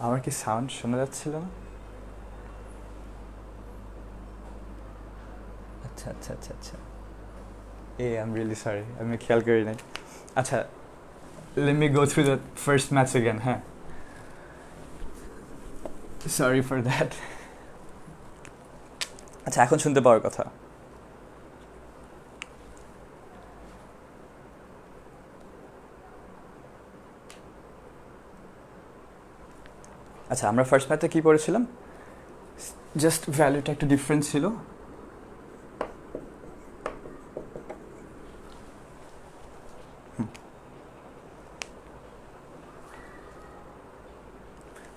আমার কি সাউন্ড শোনা যাচ্ছিল না? আচ্ছা আচ্ছা আচ্ছা আচ্ছা, আই এম রিয়েলি সরি, আমি খেয়াল করি নাই। আচ্ছা, let me go through the first match again. হ্যাঁ, সরি ফর দ্যাট। আচ্ছা, এখন শুনতে পাওয়ার কথা। আচ্ছা, আমরা ফার্স্ট ম্যাথে কী পড়েছিলাম? জাস্ট ভ্যালুটা একটু ডিফারেন্স ছিল।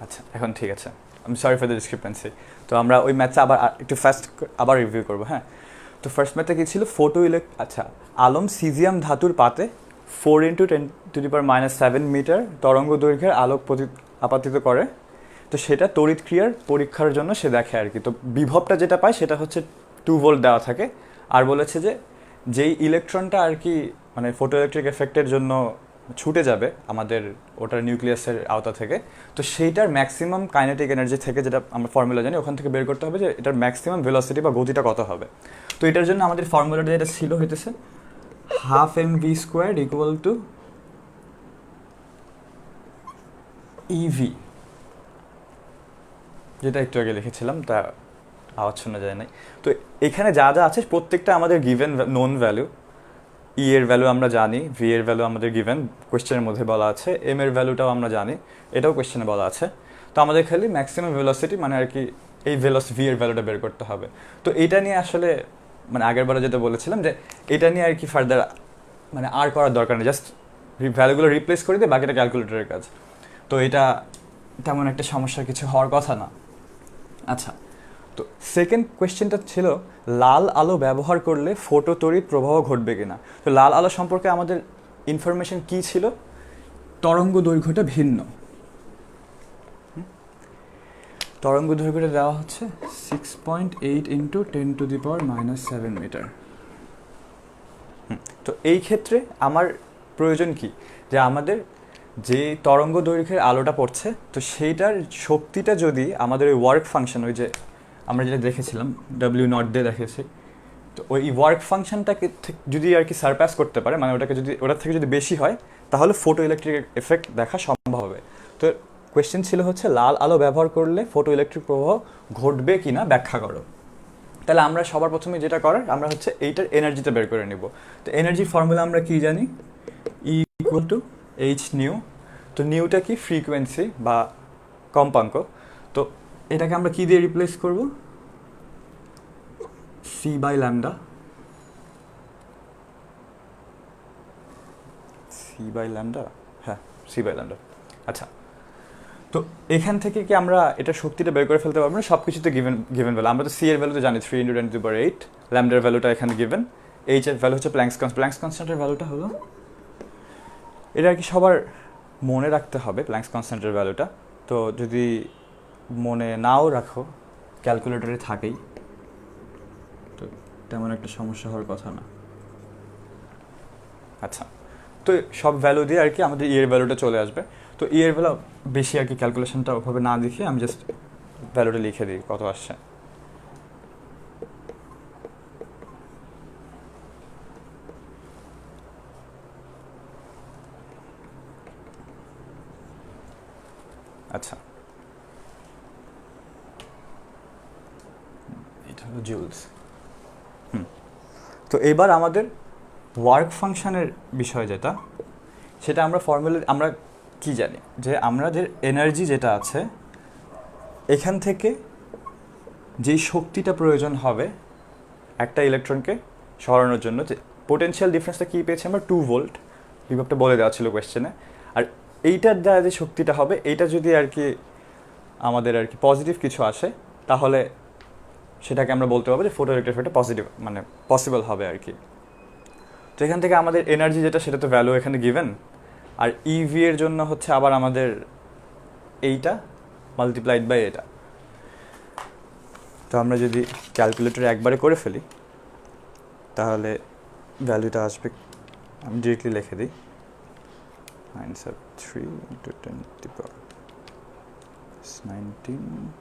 আচ্ছা, এখন ঠিক আছে। আমি সরি ফর দ্য ডিসক্রিপেন্সি। তো আমরা ওই ম্যাথটা আবার একটু ফাস্ট আবার রিভিউ করবো। হ্যাঁ, তো ফার্স্ট ম্যাথে কী ছিল? আচ্ছা, আলম সিজিয়াম ধাতুর পাতে 4 × 10⁻⁷ মিটার তরঙ্গ দৈর্ঘ্যের আলোক আপাতিত করে। তো সেটা তড়িৎ ক্রিয়ার পরীক্ষার জন্য সে দেখে আর কি। তো বিভবটা যেটা পায় সেটা হচ্ছে 2 ভোল্ট দেওয়া থাকে। আর বলেছে যে যেই ইলেকট্রনটা আর কি মানে ফটো ইলেকট্রিক এফেক্টের জন্য ছুটে যাবে আমাদের ওটার নিউক্লিয়াসের আওতা থেকে, তো সেইটার ম্যাক্সিমাম কাইনেটিক এনার্জি থেকে, যেটা আমরা ফর্মুলা জানি, ওখান থেকে বের করতে হবে যে এটার ম্যাক্সিমাম ভেলোসিটি বা গতিটা কত হবে। তো এটার জন্য আমাদের ফর্মুলাটা যেটা ছিল হইতেছে 12mv² = ইভি, যেটা একটু আগে লিখেছিলাম, তা আওয়াজ শোনা যায় নাই। তো এখানে যা যা আছে প্রত্যেকটা আমাদের গিভেন নোন ভ্যালু। ই এর ভ্যালু আমরা জানি, ভি এর ভ্যালু আমাদের গিভেন, কোয়েশ্চেনের মধ্যে বলা আছে, এম এর ভ্যালুটাও আমরা জানি, এটাও কোয়েশ্চেনে বলা আছে। তো আমাদের খালি ম্যাক্সিমাম ভেলোসিটি মানে আর কি এই ভি এর ভ্যালুটা বের করতে হবে। তো এটা নিয়ে আসলে মানে আগের বারে যেটা বলেছিলাম যে এটা নিয়ে আর কি ফার্দার মানে আর করার দরকার নেই, জাস্ট ভ্যালুগুলো রিপ্লেস করে দিয়ে বাকিটা ক্যালকুলেটরের কাজ। তো এটা তেমন একটা সমস্যার কিছু হওয়ার কথা না। আচ্ছা, তো সেকেন্ড কোয়েশ্চেনটা ছিল লাল আলো ব্যবহার করলে ফোটো তড়িৎ প্রবাহ ঘটবে কিনা। তো লাল আলো সম্পর্কে আমাদের ইনফরমেশন কি ছিল? তরঙ্গ দৈর্ঘ্যটা ভিন্ন। তরঙ্গ দৈর্ঘ্যটা দেওয়া হচ্ছে 6.8 × 10⁻⁷ মিটার। তো এই ক্ষেত্রে আমার প্রয়োজন কি, যে আমাদের যে তরঙ্গ দৈর্ঘ্যের আলোটা পড়ছে, তো সেইটার শক্তিটা যদি আমাদের ওই ওয়ার্ক ফাংশন, ওই যে আমরা যেটা দেখেছিলাম W0 দিয়ে দেখেছি, তো ওই ওয়ার্ক ফাংশনটাকে যদি আর কি সারপ্যাস করতে পারে, মানে ওটাকে যদি ওটার থেকে যদি বেশি হয়, তাহলে ফটো ইলেকট্রিক এফেক্ট দেখা সম্ভব হবে। তো কোয়েশ্চেন ছিল হচ্ছে লাল আলো ব্যবহার করলে ফটো ইলেকট্রিক প্রবাহ ঘটবে কিনা ব্যাখ্যা করো। তাহলে আমরা সবার প্রথমে যেটা করার, আমরা হচ্ছে এইটার এনার্জিটা বের করে নিব। তো এনার্জির ফর্মুলা আমরা কি জানি? E = h new. তো নিউটা কি? ফ্রিকোয়েন্সি বা কম্পাঙ্ক। তো এটাকে আমরা কি দিয়ে রিপ্লেস করব? c/λ। c/λ, হ্যাঁ, c/λ। আচ্ছা, তো এখান থেকে কি আমরা এটা শক্তিটা বের করে ফেলতে পারবো না? সব কিছুতে গিভেন গিভেন ভ্যালু। আমরা তো সি এর ভ্যালু তো জানি 3 × 10⁸, ল্যামডার ভ্যালুটা এখানে গিভেন, এইচ এর ভ্যালু হচ্ছে প্ল্যাঙ্কস কনস্ট্যান্টের ভ্যালুটা হলো, এটা আর কি সবার মনে রাখতে হবে প্ল্যাঙ্কস কনস্ট্যান্টের ভ্যালুটা। তো যদি মনে নাও রাখো, ক্যালকুলেটরে থাকেই, তো তেমন একটা সমস্যা হওয়ার কথা না। আচ্ছা, তো সব ভ্যালু দিয়ে আর কি আমাদের ইয়ের ভ্যালুটা চলে আসবে। তো ইয়ের ভ্যালু বেশি আর কি ক্যালকুলেশনটা ওভাবে না দেখে আমি জাস্ট ভ্যালুটা লিখে দিই কত আসছে। আচ্ছা, এটা হলো জুলস। তো এবার আমাদের ওয়ার্ক ফাংশনের বিষয় যেটা, সেটা আমরা আমরা কি জানি যে আমরা যে এনার্জি যেটা আছে এখান থেকে যেই শক্তিটা প্রয়োজন হবে একটা ইলেকট্রনকে সরানোর জন্য, যে পোটেনশিয়াল ডিফারেন্সটা কী পেয়েছি আমরা? 2 ভোল্ট। বিভবটা বলে দেওয়া ছিল কোয়েশ্চেনে। আর এইটার দ্বারা যে শক্তিটা হবে, এইটা যদি আর কি আমাদের আর কি পজিটিভ কিছু আসে, তাহলে সেটাকে আমরা বলতে পারবো যে ফটো ইলেকট্রিক এফেক্টটা পজিটিভ মানে পসিবল হবে আর কি। তো এখান থেকে আমাদের এনার্জি যেটা, সেটা তো ভ্যালু এখানে গিভেন। আর ইভি এর জন্য হচ্ছে আবার আমাদের এইটা মাল্টিপ্লাইড বাই এটা। তো আমরা যদি ক্যালকুলেটরে একবারে করে ফেলি, তাহলে ভ্যালুটা আসবে, আমি ডিরেক্টলি লিখে দিই 973 × 10⁻⁷ 19.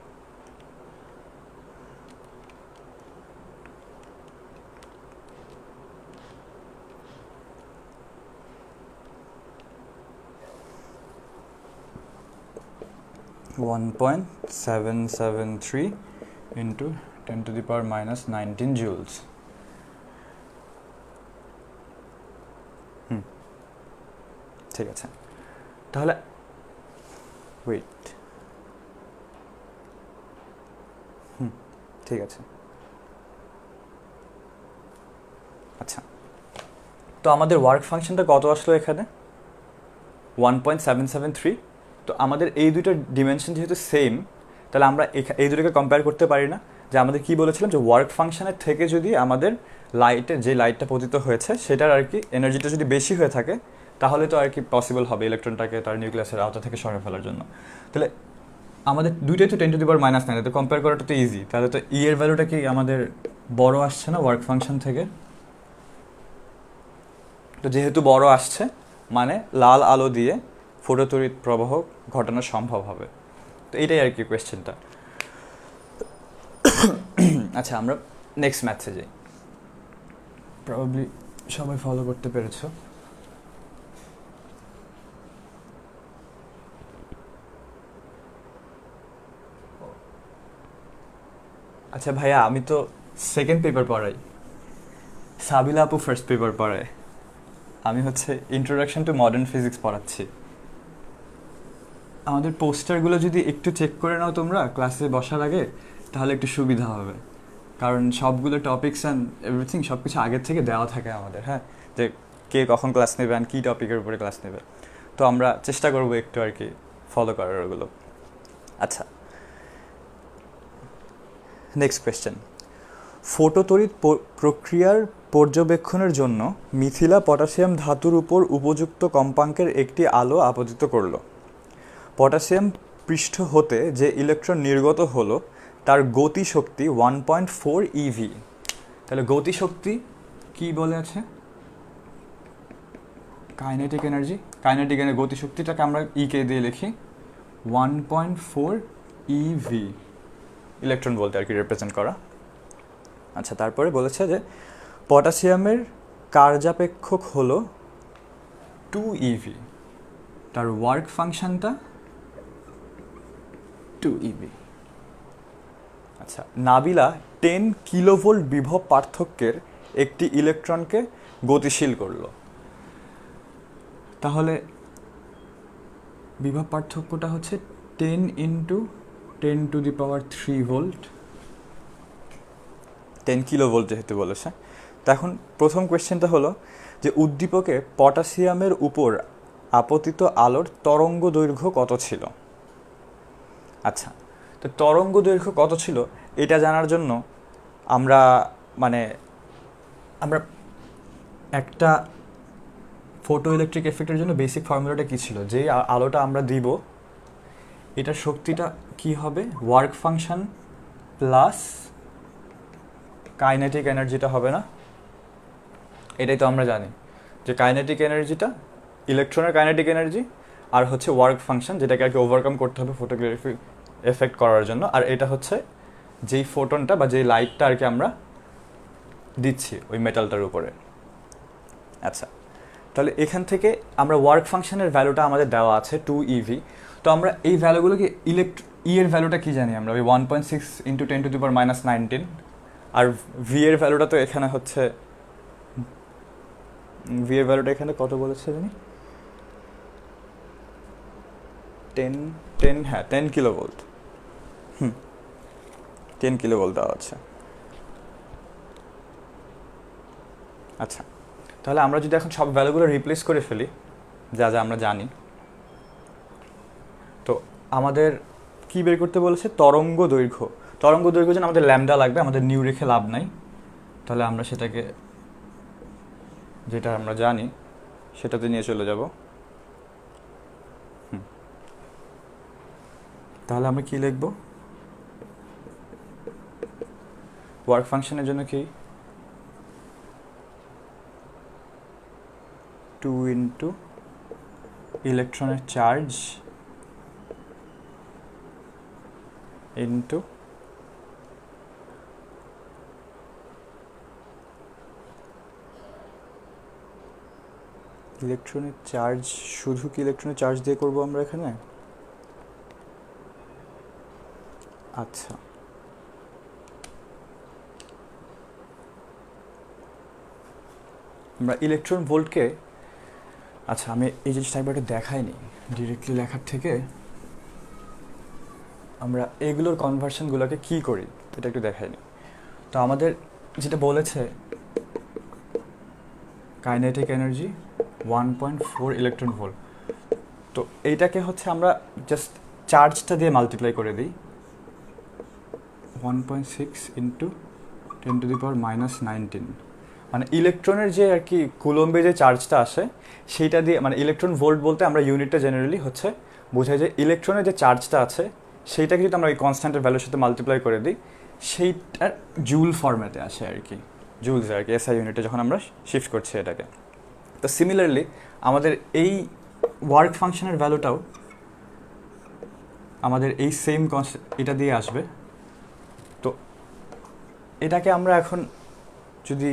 (1.773 into 10 to the power minus 19 joules). ঠিক আছে, তাহলে ওয়েট, ঠিক আছে। আচ্ছা, তো আমাদের ওয়ার্ক ফাংশনটা কত আসলো এখানে? 1.773। তো আমাদের এই দুইটার ডিমেনশন যেহেতু সেম, তাহলে আমরা এই দুটোকে কম্পেয়ার করতে পারি না। যে আমাদের কি বলেছিলাম, যে ওয়ার্ক ফাংশনের থেকে যদি আমাদের যে লাইটটা পতিত হয়েছে সেটার আর কি এনার্জিটা যদি বেশি হয়ে থাকে, তাহলে তো আর কি পসিবল হবে ইলেকট্রনটাকে তার নিউক্লিয়াসের আওতা থেকে সরে ফেলার জন্য। তাহলে আমাদের দুইটাই তো 10 to the power minus 9, তো কম্পেয়ার করাটা তো ইজি। তাহলে তো ই এর ভ্যালুটা কি আমাদের বড় আসছে না ওয়ার্ক ফাংশন থেকে? তো যেহেতু বড় আসছে, মানে লাল আলো দিয়ে ফটোতড়িৎ প্রবাহ ঘটানো সম্ভব হবে। তো এইটাই আর কি কোয়েশ্চেনটা। আচ্ছা, আমরা নেক্সট ম্যাথসে যাই। প্রবাবলি সবাই ফলো করতে পেরেছো। আচ্ছা ভাইয়া, আমি তো সেকেন্ড পেপার পড়াই, সাবিলা আপু ফার্স্ট পেপার পড়ায়, আমি হচ্ছে ইন্ট্রোডাকশন টু মডার্ন ফিজিক্স পড়াচ্ছি। আমাদের পোস্টারগুলো যদি একটু চেক করে নাও তোমরা ক্লাসে বসার আগে, তাহলে একটু সুবিধা হবে। কারণ সবগুলো টপিকস অ্যান্ড এভরিথিং সব কিছু আগের থেকে দেওয়া থাকে আমাদের, হ্যাঁ, যে কে কখন ক্লাস নেবে অ্যান্ড কী টপিকের উপরে ক্লাস নেবে। তো আমরা চেষ্টা করবো একটু আর কি ফলো করার ওগুলো। আচ্ছা, নেক্সট কোয়েশ্চেন। ফটোতড়িৎ প্রক্রিয়ার পর্যবেক্ষণের জন্য মিথিলা পটাশিয়াম ধাতুর উপর উপযুক্ত কম্পাঙ্কের একটি আলো আপতিত করল। পটাশিয়াম পৃষ্ঠ হতে যে ইলেকট্রন নির্গত হলো তার গতিশক্তি 1.4 EV। তাহলে গতিশক্তি কি বলে আছে? Kinetic energy. কাইনেটিক এনার্জি গতিশক্তিটাকে আমরা কে দিয়ে লিখি 1.4 EV, ইলেকট্রন বলতে আর কি রিপ্রেজেন্ট করা। আচ্ছা, তারপরে বলেছে যে পটাশিয়ামের কার্যাপেক্ষক হলো 2 EV, তার ওয়ার্ক ফাংশনটা 2 EV। আচ্ছা, নাবিলা 10 কিলোভোল্ট বিভব পার্থক্যের একটি ইলেকট্রনকে গতিশীল করলো। তাহলে বিভব পার্থক্যটা হচ্ছে 10 into 10 to the power 3 volt, 10 kilovolt যেহেতু বলেছে। তো এখন প্রথম কোয়েশ্চেনটা হলো যে উদ্দীপকে পটাশিয়ামের উপর আপতিত আলোর তরঙ্গ দৈর্ঘ্য কত ছিল? আচ্ছা, তো তরঙ্গ দৈর্ঘ্য কত ছিল এটা জানার জন্য আমরা একটা ফটো ইলেকট্রিক এফেক্টের জন্য বেসিক ফর্মুলাটা কী ছিল? যেই আলোটা আমরা দিব, এটার শক্তিটা কি হবে? ওয়ার্ক ফাংশন প্লাস কাইনেটিক এনার্জিটা হবে না? এটাই তো আমরা জানি যে কাইনেটিক এনার্জিটা ইলেকট্রনের কাইনেটিক এনার্জি আর হচ্ছে ওয়ার্ক ফাংশন, যেটাকে আর কি ওভারকাম করতে হবে ফটোগ্রাফি এফেক্ট করার জন্য। আর এটা হচ্ছে যেই ফোটনটা বা যেই লাইটটা আর কি আমরা দিচ্ছি ওই মেটালটার উপরে। আচ্ছা, তাহলে এখান থেকে আমরা ওয়ার্ক ফাংশনের ভ্যালুটা আমাদের দেওয়া আছে 2 EV। তো আমরা এই ভ্যালুগুলোকে এর ভ্যালুটা কি জানি আমরা? ওই 1.6 into 10 to the power minus 19। আর ভি এর ভ্যালুটা তো এখানে হচ্ছে, ভি এর ভ্যালুটা এখানে কত বলেছে জানি? 10 হ্যাঁ 10 কিলোভোল্ট। 10 কিলোভোল্ট দেওয়া আছে। আচ্ছা, তাহলে আমরা যদি এখন সব ভ্যালুগুলো রিপ্লেস করে ফেলি যা যা আমরা জানি, তো আমাদের কি বের করতে বলেছে? তরঙ্গ দৈর্ঘ্য। তরঙ্গ দৈর্ঘ্য জন্য আমাদের ল্যামডা লাগবে, আমাদের নিউ রেখে লাভ নাই। তাহলে আমরা সেটাকে, যেটা আমরা জানি সেটাতে নিয়ে চলে যাব। তাহলে আমরা কি লিখব? ওয়ার্ক ফাংশনের জন্য কি 2 into ইলেকট্রনের চার্জ ইন্টু ইলেকট্রনের চার্জ, শুধু কি ইলেকট্রনের চার্জ দিয়ে করব আমরা এখানে? আচ্ছা, আমরা ইলেকট্রন ভোল্টকে, আচ্ছা আমি এই জিনিসটা একবার দেখাইনি, ডিরেক্টলি লেখার থেকে আমরা এগুলোর কনভার্সনগুলোকে কি করি এটা একটু দেখাইনি। তো আমাদের যেটা বলেছে কাইনেটিক এনার্জি 1.4 ইলেকট্রন ভোল্ট, তো এইটাকে হচ্ছে আমরা জাস্ট চার্জটা দিয়ে মাল্টিপ্লাই করে দিই, 1.6 ইন্টু 10⁻⁻19, মানে ইলেকট্রনের যে আর কি কুলম্বে যে চার্জটা আসে সেইটা দিয়ে, মানে ইলেকট্রন ভোল্ট বলতে আমরা ইউনিটটা জেনারেলি হচ্ছে বোঝাই যে ইলেকট্রনের যে চার্জটা আছে সেইটাকে যদি আমরা এই কনস্ট্যান্টের ভ্যালুর সাথে মাল্টিপ্লাই করে দিই সেইটার জুল ফরম্যাটে আসে আর কি, জুলস আর কি, এসআই ইউনিটে যখন আমরা শিফট করছি এটাকে। তো সিমিলারলি আমাদের এই ওয়ার্ক ফাংশনের ভ্যালুটাও আমাদের এই সেম এটা দিয়ে আসবে। তো এটাকে আমরা এখন যদি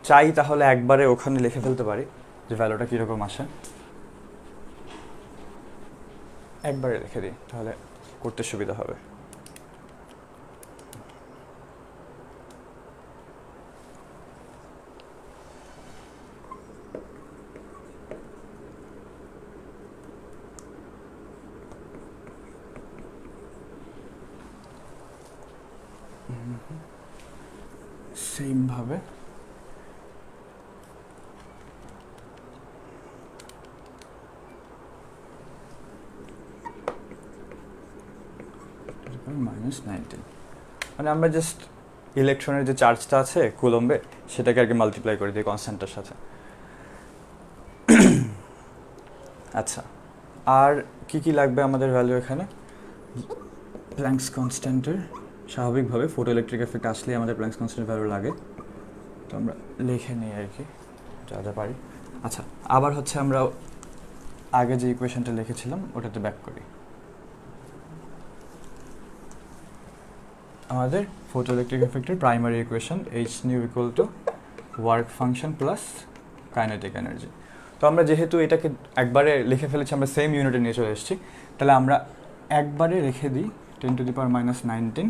চাই তাহলে একবারে ওখানে লিখে ফেলতে পারি যে ভ্যালুটা কীরকম আসে, একবারে লিখে দিই তাহলে করতে সুবিধা হবে। সেমভাবে -19, মানে আমরা জাস্ট ইলেকট্রনের যে চার্জটা আছে কুলম্বে সেটাকে আর কি মাল্টিপ্লাই করে দিই কনস্ট্যান্টের সাথে। আচ্ছা, আর কি কি লাগবে আমাদের ভ্যালু এখানে? প্ল্যাঙ্কস কনস্ট্যান্টের স্বাভাবিকভাবে ফটো ইলেকট্রিক এফেক্ট আসলেই আমাদের প্ল্যাঙ্কস কনস্ট্যান্টের ভ্যালু লাগে, তো আমরা লিখে নিই আর কি যা যা পারি। আচ্ছা, আবার হচ্ছে আমরা আগে যে ইকুয়েশনটা লিখেছিলাম ওটাতে ব্যাক করি। আমাদের ফটো ইলেকট্রিক এফেক্টের primary equation H nu equal to work function plus kinetic energy. তো আমরা যেহেতু এটাকে একবারে লিখে ফেলেছি, আমরা সেম ইউনিটে নিয়ে চলে এসেছি, তাহলে আমরা একবারে লিখে দিই 10⁻⁻19,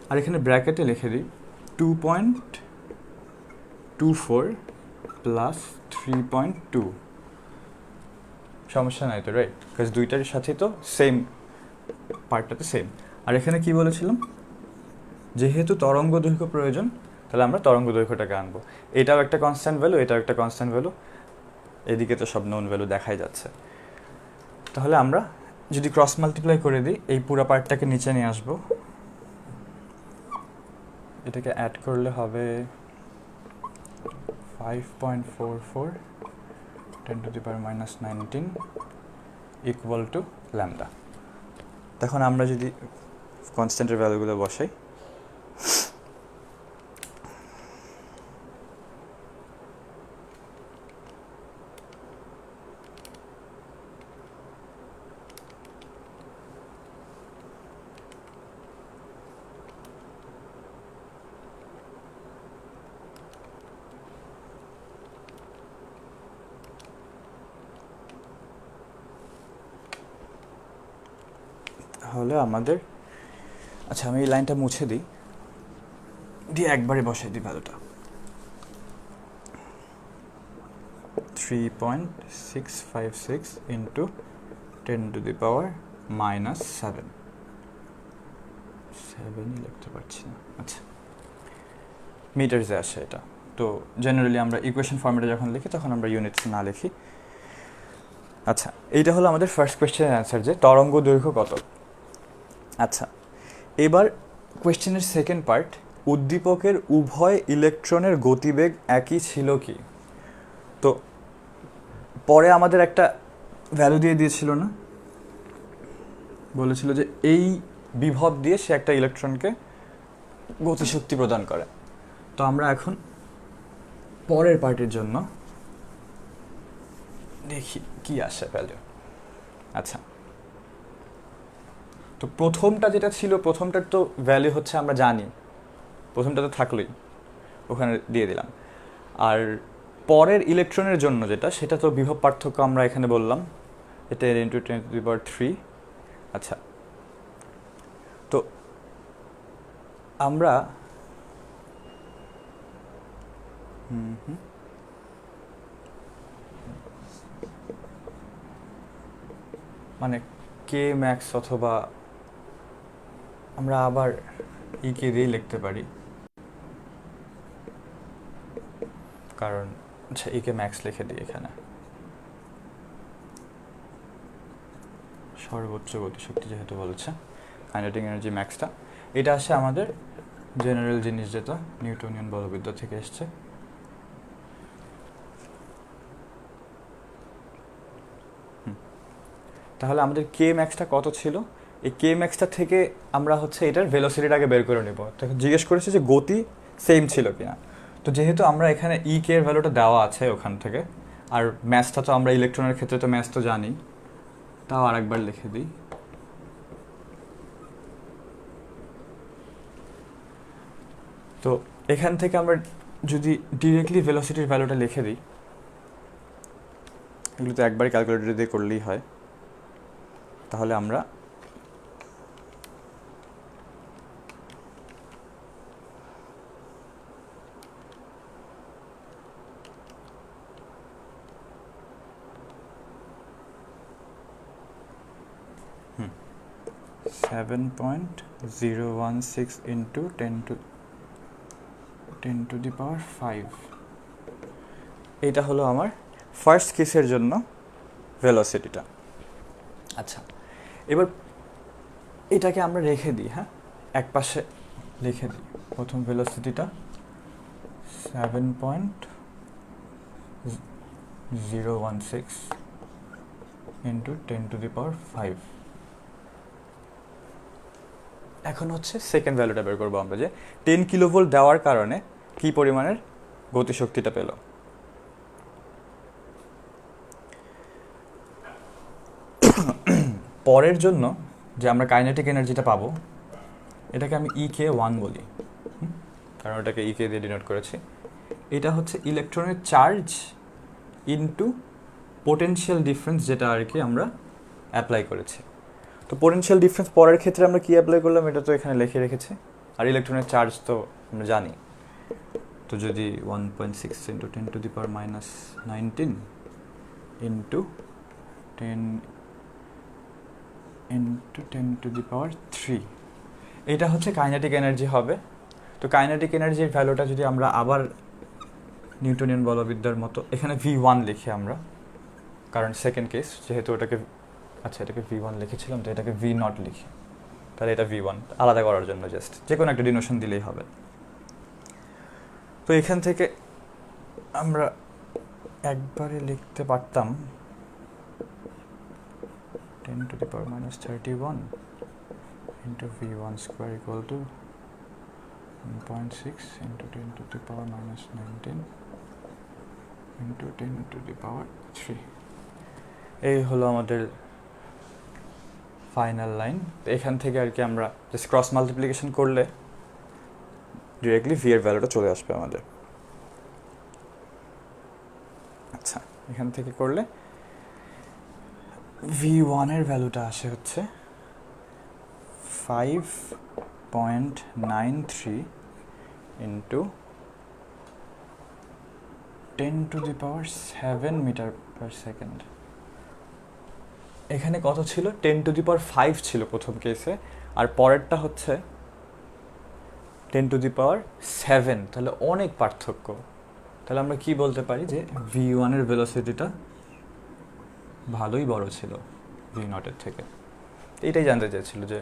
আর এখানে ব্র্যাকেটে লিখে দিই 2.24 প্লাস 3.2। সমস্যা নাই তো, রাইট? বিকজ দুইটার সাথে তো সেম পার্টটাতে সেম। আর এখানে কি বলেছিলাম, যেহেতু তরঙ্গ দৈর্ঘ্য প্রয়োজন তাহলে আমরা তরঙ্গ দৈর্ঘ্যটাকে আনবো। এটাও একটা কনস্ট্যান্ট ভ্যালু, এটাও একটা কনস্ট্যান্ট ভ্যালু, এদিকে তো সব নোন ভ্যালু দেখাই যাচ্ছে। তাহলে আমরা যদি ক্রস মাল্টিপ্লাই করে দিই এই পুরো পার্টটাকে নিচে নিয়ে আসবো, এটাকে অ্যাড করলে হবে 5.44 10⁻⁻19 ইকুয়াল টু ল্যামডা। তখন আমরা যদি কনস্ট্যান্টের ভ্যালুগুলো বসাই, তাহলে আমাদের, আচ্ছা আমি এই লাইনটা মুছে দিই, দিয়ে একবারে বসাই দিই ভ্যালুটা 3.656 ইন্টু 10⁻⁻7। 7ই লিখতে পারছি না, আচ্ছা মিটার্সে আসে এটা। তো জেনারেলি আমরা ইকুয়েশন ফর্মেটে যখন লিখি তখন আমরা ইউনিটস না লিখি। আচ্ছা, এইটা হলো আমাদের ফার্স্ট কোয়েশ্চেনের অ্যান্সার যে তরঙ্গ দৈর্ঘ্য কত। আচ্ছা, এবার কোয়েশ্চেনের সেকেন্ড পার্ট, উদ্দীপকের উভয় ইলেকট্রনের গতিবেগ একই ছিল কি? তো পরে আমাদের একটা ভ্যালু দিয়ে দিয়েছিল না, বলেছিল যে এই বিভব দিয়ে সে একটা ইলেকট্রনকে গতিশক্তি প্রদান করে। তো আমরা এখন পরের পার্টের জন্য দেখি কি আসে ভ্যালু। আচ্ছা, তো প্রথমটা যেটা ছিল, প্রথমটার তো ভ্যালু হচ্ছে আমরা জানি, প্রথমটা তো থাকলোই, ওখানে দিয়ে দিলাম। আর পরের ইলেকট্রনের জন্য যেটা, সেটা তো বিভব পার্থক্য আমরা এখানে বললাম, এটা 10⁻³ আচ্ছা, তো আমরা মানে কে ম্যাক্স অথবা আমরা আবার কে দিয়ে লিখতে পারি, কারণ আচ্ছা কে ম্যাক্স লিখে দিই এখানে, সর্বোচ্চ গতিশক্তি যেহেতু বলছে, কাইনেটিক এনার্জি ম্যাক্সটা, এটা আসে আমাদের জেনারেল জিনিস যেটা নিউটনিয়ান বলবিদ্যা থেকে এসছে। তাহলে আমাদের কে ম্যাক্সটা কত ছিল, এই কে ম্যাক্সটা থেকে আমরা হচ্ছে এটার ভেলোসিটিটাকে বের করে নেব। তখন জিজ্ঞেস করেছে যে গতি সেম ছিল কিনা, তো যেহেতু আমরা এখানে কে এর ভ্যালুটা দেওয়া আছে ওখান থেকে, আর ম্যাথটা তো আমরা ইলেকট্রনের ক্ষেত্রে তো ম্যাথ তো জানি, তাও আরেকবার লিখে দিই। তো এখান থেকে আমরা যদি ডিরেক্টলি ভেলোসিটির ভ্যালুটা লিখে দিই, এগুলো তো একবারই ক্যালকুলেটর দিয়ে করলেই হয়, তাহলে আমরা হুম 7.016 ইন্টু 10⁵ এটা হলো আমার ফার্স্ট কেসের জন্য ভেলোসিটিটা। আচ্ছা, এবার এটাকে আমরা রেখে দিই, হ্যাঁ এক পাশে লিখে দিই। প্রথম ভেলোসিটিটা 7.016 ইন্টু 10⁵। এখন হচ্ছে সেকেন্ড ভ্যালুটা বের করবো আমরা, যে 10 কিলোভোল্ট দেওয়ার কারণে কি পরিমাণের গতিশক্তিটা পেল। পরের জন্য যে আমরা কাইনেটিক এনার্জিটা পাবো, এটাকে আমি কে1 বলি, কারণ ওটাকে কে দিয়ে ডিনোট করেছি। এটা হচ্ছে ইলেকট্রনের চার্জ ইনটু পোটেনশিয়াল ডিফারেন্স, যেটা আর কি আমরা অ্যাপ্লাই করেছি। তো পোটেনশিয়াল ডিফারেন্স পরের ক্ষেত্রে আমরা কি অ্যাপ্লাই করলাম এটা তো এখানে লিখে রেখেছি, আর ইলেকট্রনের চার্জ তো আমরা জানি। তো যদি 1.6 ইন্টু 10⁻⁻19 ইন্টু 10 ইন্টু 10⁻³ এটা হচ্ছে কাইনেটিক এনার্জি হবে। তো কাইনেটিক এনার্জির ভ্যালুটা যদি আমরা আবার নিউটনিয়ান বলবিদ্যার মতো এখানে V1 লিখি আমরা, কারণ সেকেন্ড কেস যেহেতু ওটাকে, আচ্ছা এটাকে V1 লিখেছিলাম, তো এটাকে V0 লিখি, তাহলে এটা V1 আলাদা করার জন্য জাস্ট যে কোনো একটা ডিনোশন দিলেই হবে। তো এখান থেকে আমরা একবারে লিখতে পারতাম 10⁻31 into V1 square equal to 1.6 into 10⁻⁻19 into 10⁻³ এই হলো আমাদের ফাইনাল লাইন। তো এখান থেকে আর কি আমরা জাস্ট ক্রস মাল্টিপ্লিকেশন করলে ডিরেক্টলি ভি এর ভ্যালুটা চলে আসবে আমাদের। আচ্ছা, এখান থেকে করলে V1 এর ভ্যালুটা আসে হচ্ছে 5.93 ইন্টু 10⁻7 মিটার পার সেকেন্ড। এখানে কত ছিল? 10⁵ ছিল প্রথম কেসে, আর পরেরটা হচ্ছে 10⁻7, তাহলে অনেক পার্থক্য। তাহলে আমরা কি বলতে পারি যে V1 এর ভেলোসিটিটা ভালোই বড় ছিল V0 এর থেকে। এইটাই জানতে চেয়েছিল যে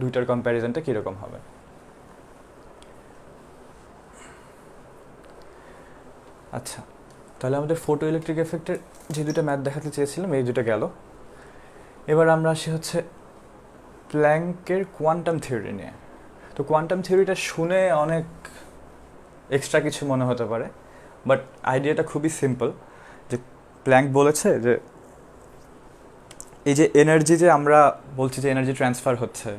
দুইটার কম্প্যারিজনটা কীরকম হবে। আচ্ছা, তাহলে আমাদের ফটো ইলেকট্রিক এফেক্টের যে দুটো ম্যাথ দেখাতে চেয়েছিলাম এই দুটো গেল। এবার আমরা আসি হচ্ছে প্ল্যাঙ্কের কোয়ান্টাম থিওরি নিয়ে। তো কোয়ান্টাম থিওরিটা শুনে অনেক এক্সট্রা কিছু মনে হতে পারে, বাট আইডিয়াটা খুবই সিম্পল। যে প্ল্যাঙ্ক বলেছে যে এই যে এনার্জি যে আমরা বলছি যে এনার্জি ট্রান্সফার হচ্ছে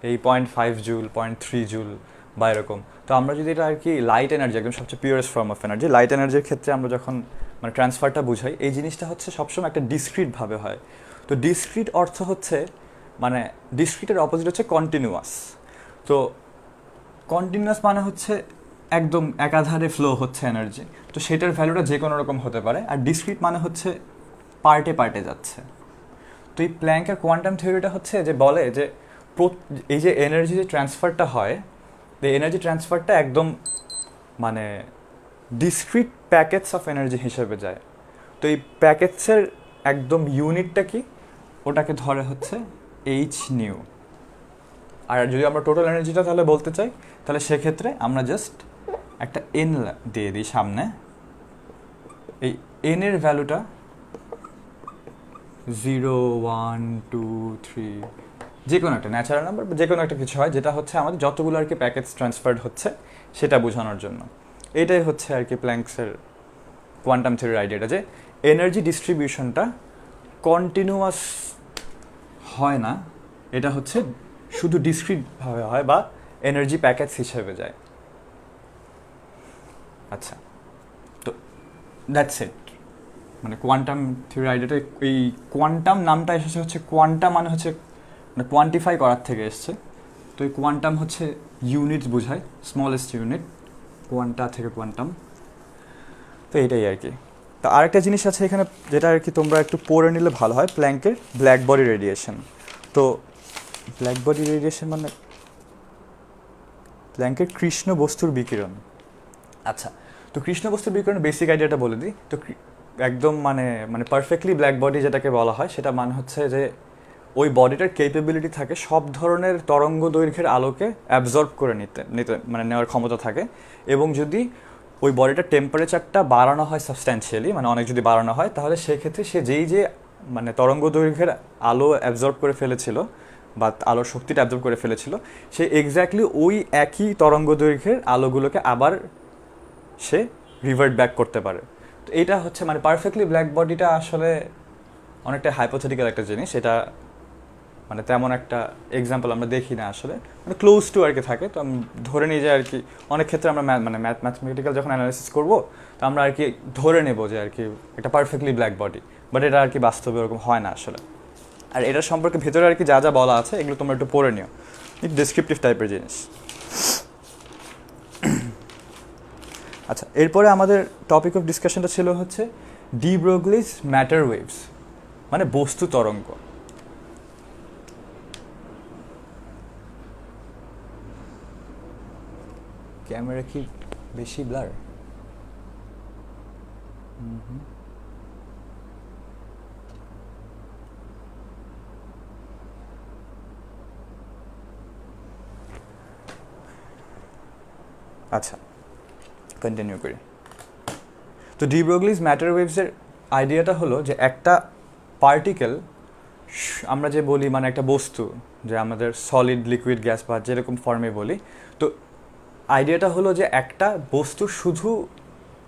এই 0.5 জুল 0.3 জুল বা এরকম, তো আমরা যদি এটা আর কি লাইট এনার্জি একদম সবচেয়ে purest form of energy, light এনার্জির ক্ষেত্রে আমরা যখন মানে ট্রান্সফারটা বুঝাই, এই জিনিসটা হচ্ছে সবসময় একটা ডিসক্রিটভাবে হয়। তো ডিসক্রিট অর্থ হচ্ছে মানে ডিসক্রিটের অপোজিট হচ্ছে কন্টিনিউয়াস। তো কন্টিনিউয়াস মানে হচ্ছে একদম একাধারে ফ্লো হচ্ছে এনার্জি, তো সেটার ভ্যালুটা যে কোনো রকম হতে পারে। আর ডিসক্রিট মানে হচ্ছে পার্টে পার্টে যাচ্ছে। তো এই প্ল্যাঙ্কের কোয়ান্টাম থিওরিটা হচ্ছে যে বলে যে এই যে এনার্জি যে ট্রান্সফারটা হয়, এই এনার্জি ট্রান্সফারটা একদম মানে ডিসক্রিট প্যাকেটস অফ এনার্জি হিসেবে যায়। তো এই প্যাকেটসের একদম ইউনিটটা কি, ওটাকে ধরে হচ্ছে এইচ নিউ। আর যদি আমরা টোটাল এনার্জিটা তাহলে বলতে চাই, তাহলে সেক্ষেত্রে আমরা জাস্ট একটা এন দিয়ে দিই সামনে। এই এন এর ভ্যালুটা 0, 1, 2, 3 যে কোনো একটা ন্যাচারাল নাম্বার বা যে কোনো একটা কিছু হয়, যেটা হচ্ছে আমাদের যতগুলো আর কি প্যাকেটস ট্রান্সফার্ড হচ্ছে সেটা বোঝানোর জন্য। এটাই হচ্ছে আর কি প্ল্যাঙ্কসের কোয়ান্টাম থিওরির আইডিয়াটা, যে এনার্জি ডিস্ট্রিবিউশনটা কন্টিনিউয়াস হয় না, এটা হচ্ছে শুধু ডিসক্রিটভাবে হয় বা এনার্জি প্যাকেটস হিসেবে যায়। আচ্ছা, তো দ্যাটস ইট। মানে কোয়ান্টাম থিওরি আইডিয়াটা, এই কোয়ান্টাম নামটা এসেছে হচ্ছে কোয়ান্টাম মানে হচ্ছে মানে কোয়ান্টিফাই করার থেকে এসছে। তো এই কোয়ান্টাম হচ্ছে ইউনিট বোঝায়, স্মলেস্ট ইউনিট, কোয়ান্টা থেকে কোয়ান্টাম। তো এইটাই আর কি। তো আরেকটা জিনিস আছে এখানে যেটা আর কি তোমরা একটু পড়ে নিলে ভালো হয়, প্ল্যাঙ্কের ব্ল্যাক বডি রেডিয়েশন। তো ব্ল্যাক বডি রেডিয়েশন মানে প্ল্যাঙ্কের কৃষ্ণ বস্তুর বিকিরণ। আচ্ছা, তো কৃষ্ণ বস্তুর বিকিরণের বেসিক আইডিয়াটা বলে দিই। তো একদম মানে মানে পারফেক্টলি ব্ল্যাক বডি যেটাকে বলা হয়, সেটা মানে হচ্ছে যে ওই বডিটার কেপেবিলিটি থাকে সব ধরনের তরঙ্গ দৈর্ঘ্যের আলোকে অ্যাবজর্ব করে নিতে নিতে মানে নেওয়ার ক্ষমতা থাকে। এবং যদি ওই বডিটার টেম্পারেচারটা বাড়ানো হয় সাবস্ট্যান্সিয়ালি, মানে অনেক যদি বাড়ানো হয়, তাহলে সেক্ষেত্রে সে যেই যে মানে তরঙ্গ দৈর্ঘ্যের আলো অ্যাবজর্ব করে ফেলেছিল বা আলোর শক্তিটা অ্যাবজর্ব করে ফেলেছিল, সে এক্স্যাক্টলি ওই একই তরঙ্গ দৈর্ঘ্যের আলোগুলোকে আবার সে রিভার্ট ব্যাক করতে পারে। তো এইটা হচ্ছে মানে পারফেক্টলি ব্ল্যাক বডিটা আসলে অনেকটা হাইপোথেটিক্যাল একটা জিনিস। এটা মানে তেমন একটা এক্সাম্পল আমরা দেখি না আসলে, মানে ক্লোজ টু আর কি থাকে। তো আমি ধরে নিই যে আর কি অনেক ক্ষেত্রে আমরা মানে ম্যাথমেটিক্যাল যখন অ্যানালাইসিস করবো, তো আমরা আর কি ধরে নেবো যে আর কি একটা পারফেক্টলি ব্ল্যাক বডি, বাট এটা আর কি বাস্তবে ওরকম হয় না আসলে। আর এটার সম্পর্কে ভেতরে আর কি যা যা বলা আছে এগুলো তোমরা একটু পড়ে নিও, ডিসক্রিপটিভ টাইপের জিনিস। আচ্ছা, এরপরে আমাদের টপিক অফ ডিসকাশনটা ছিল হচ্ছে ডি ব্রগলিস ম্যাটার ওয়েভস, মানে বস্তু তরঙ্গ। ক্যামেরা কি বেশি ব্লার? আচ্ছা, কন্টিনিউ করি। তো ডি ব্রগলিস ম্যাটার ওয়েভসের আইডিয়াটা হলো যে একটা পার্টিকেল, আমরা যে বলি মানে একটা বস্তু, যে আমাদের সলিড লিকুইড গ্যাস বা যেরকম ফর্মে বলি, তো আইডিয়াটা হলো যে একটা বস্তু শুধু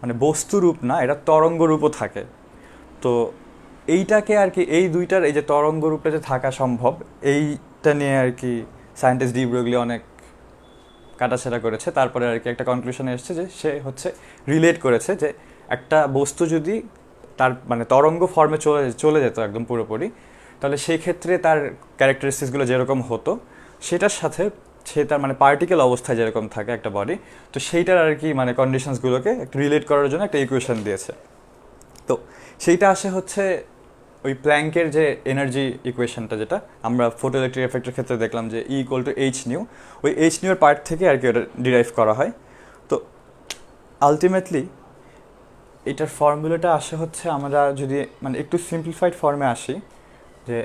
মানে বস্তু রূপ না, এটা তরঙ্গ রূপও থাকে। তো এইটাকে আর কি এই দুইটার এই যে তরঙ্গ রূপে যে থাকা সম্ভব, এইটা নিয়ে আর কি সায়েন্টিস্ট ডি ব্রগলি অনেক কাটাছেড়া করেছে। তারপরে আর কি একটা কনক্লুশনে এসেছে যে সে হচ্ছে রিলেট করেছে যে একটা বস্তু যদি তার মানে তরঙ্গ ফর্মে চলে যেত একদম পুরোপুরি, তাহলে সেই ক্ষেত্রে তার ক্যারেক্টারিস্টিক্সগুলো যেরকম হতো সেটার সাথে সে তার মানে পার্টিকেল অবস্থায় যেরকম থাকে একটা বডি, তো সেইটার আর কি মানে কন্ডিশনসগুলোকে একটু রিলেট করার জন্য একটা ইকুয়েশন দিয়েছে। তো সেইটা আসে হচ্ছে ওই প্ল্যাঙ্কের যে এনার্জি ইকুয়েশনটা, যেটা আমরা ফটো ইলেকট্রিক এফেক্টের ক্ষেত্রে দেখলাম যে ই ইকুয়াল টু এইচ নিউ, ওই এইচ নিউর পার্ট থেকে আর কি ওটা ডিরাইভ করা হয়। তো আলটিমেটলি এটার ফর্মুলাটা আসে হচ্ছে, আমরা যদি মানে একটু সিম্পলিফাইড ফর্মে আসি, যে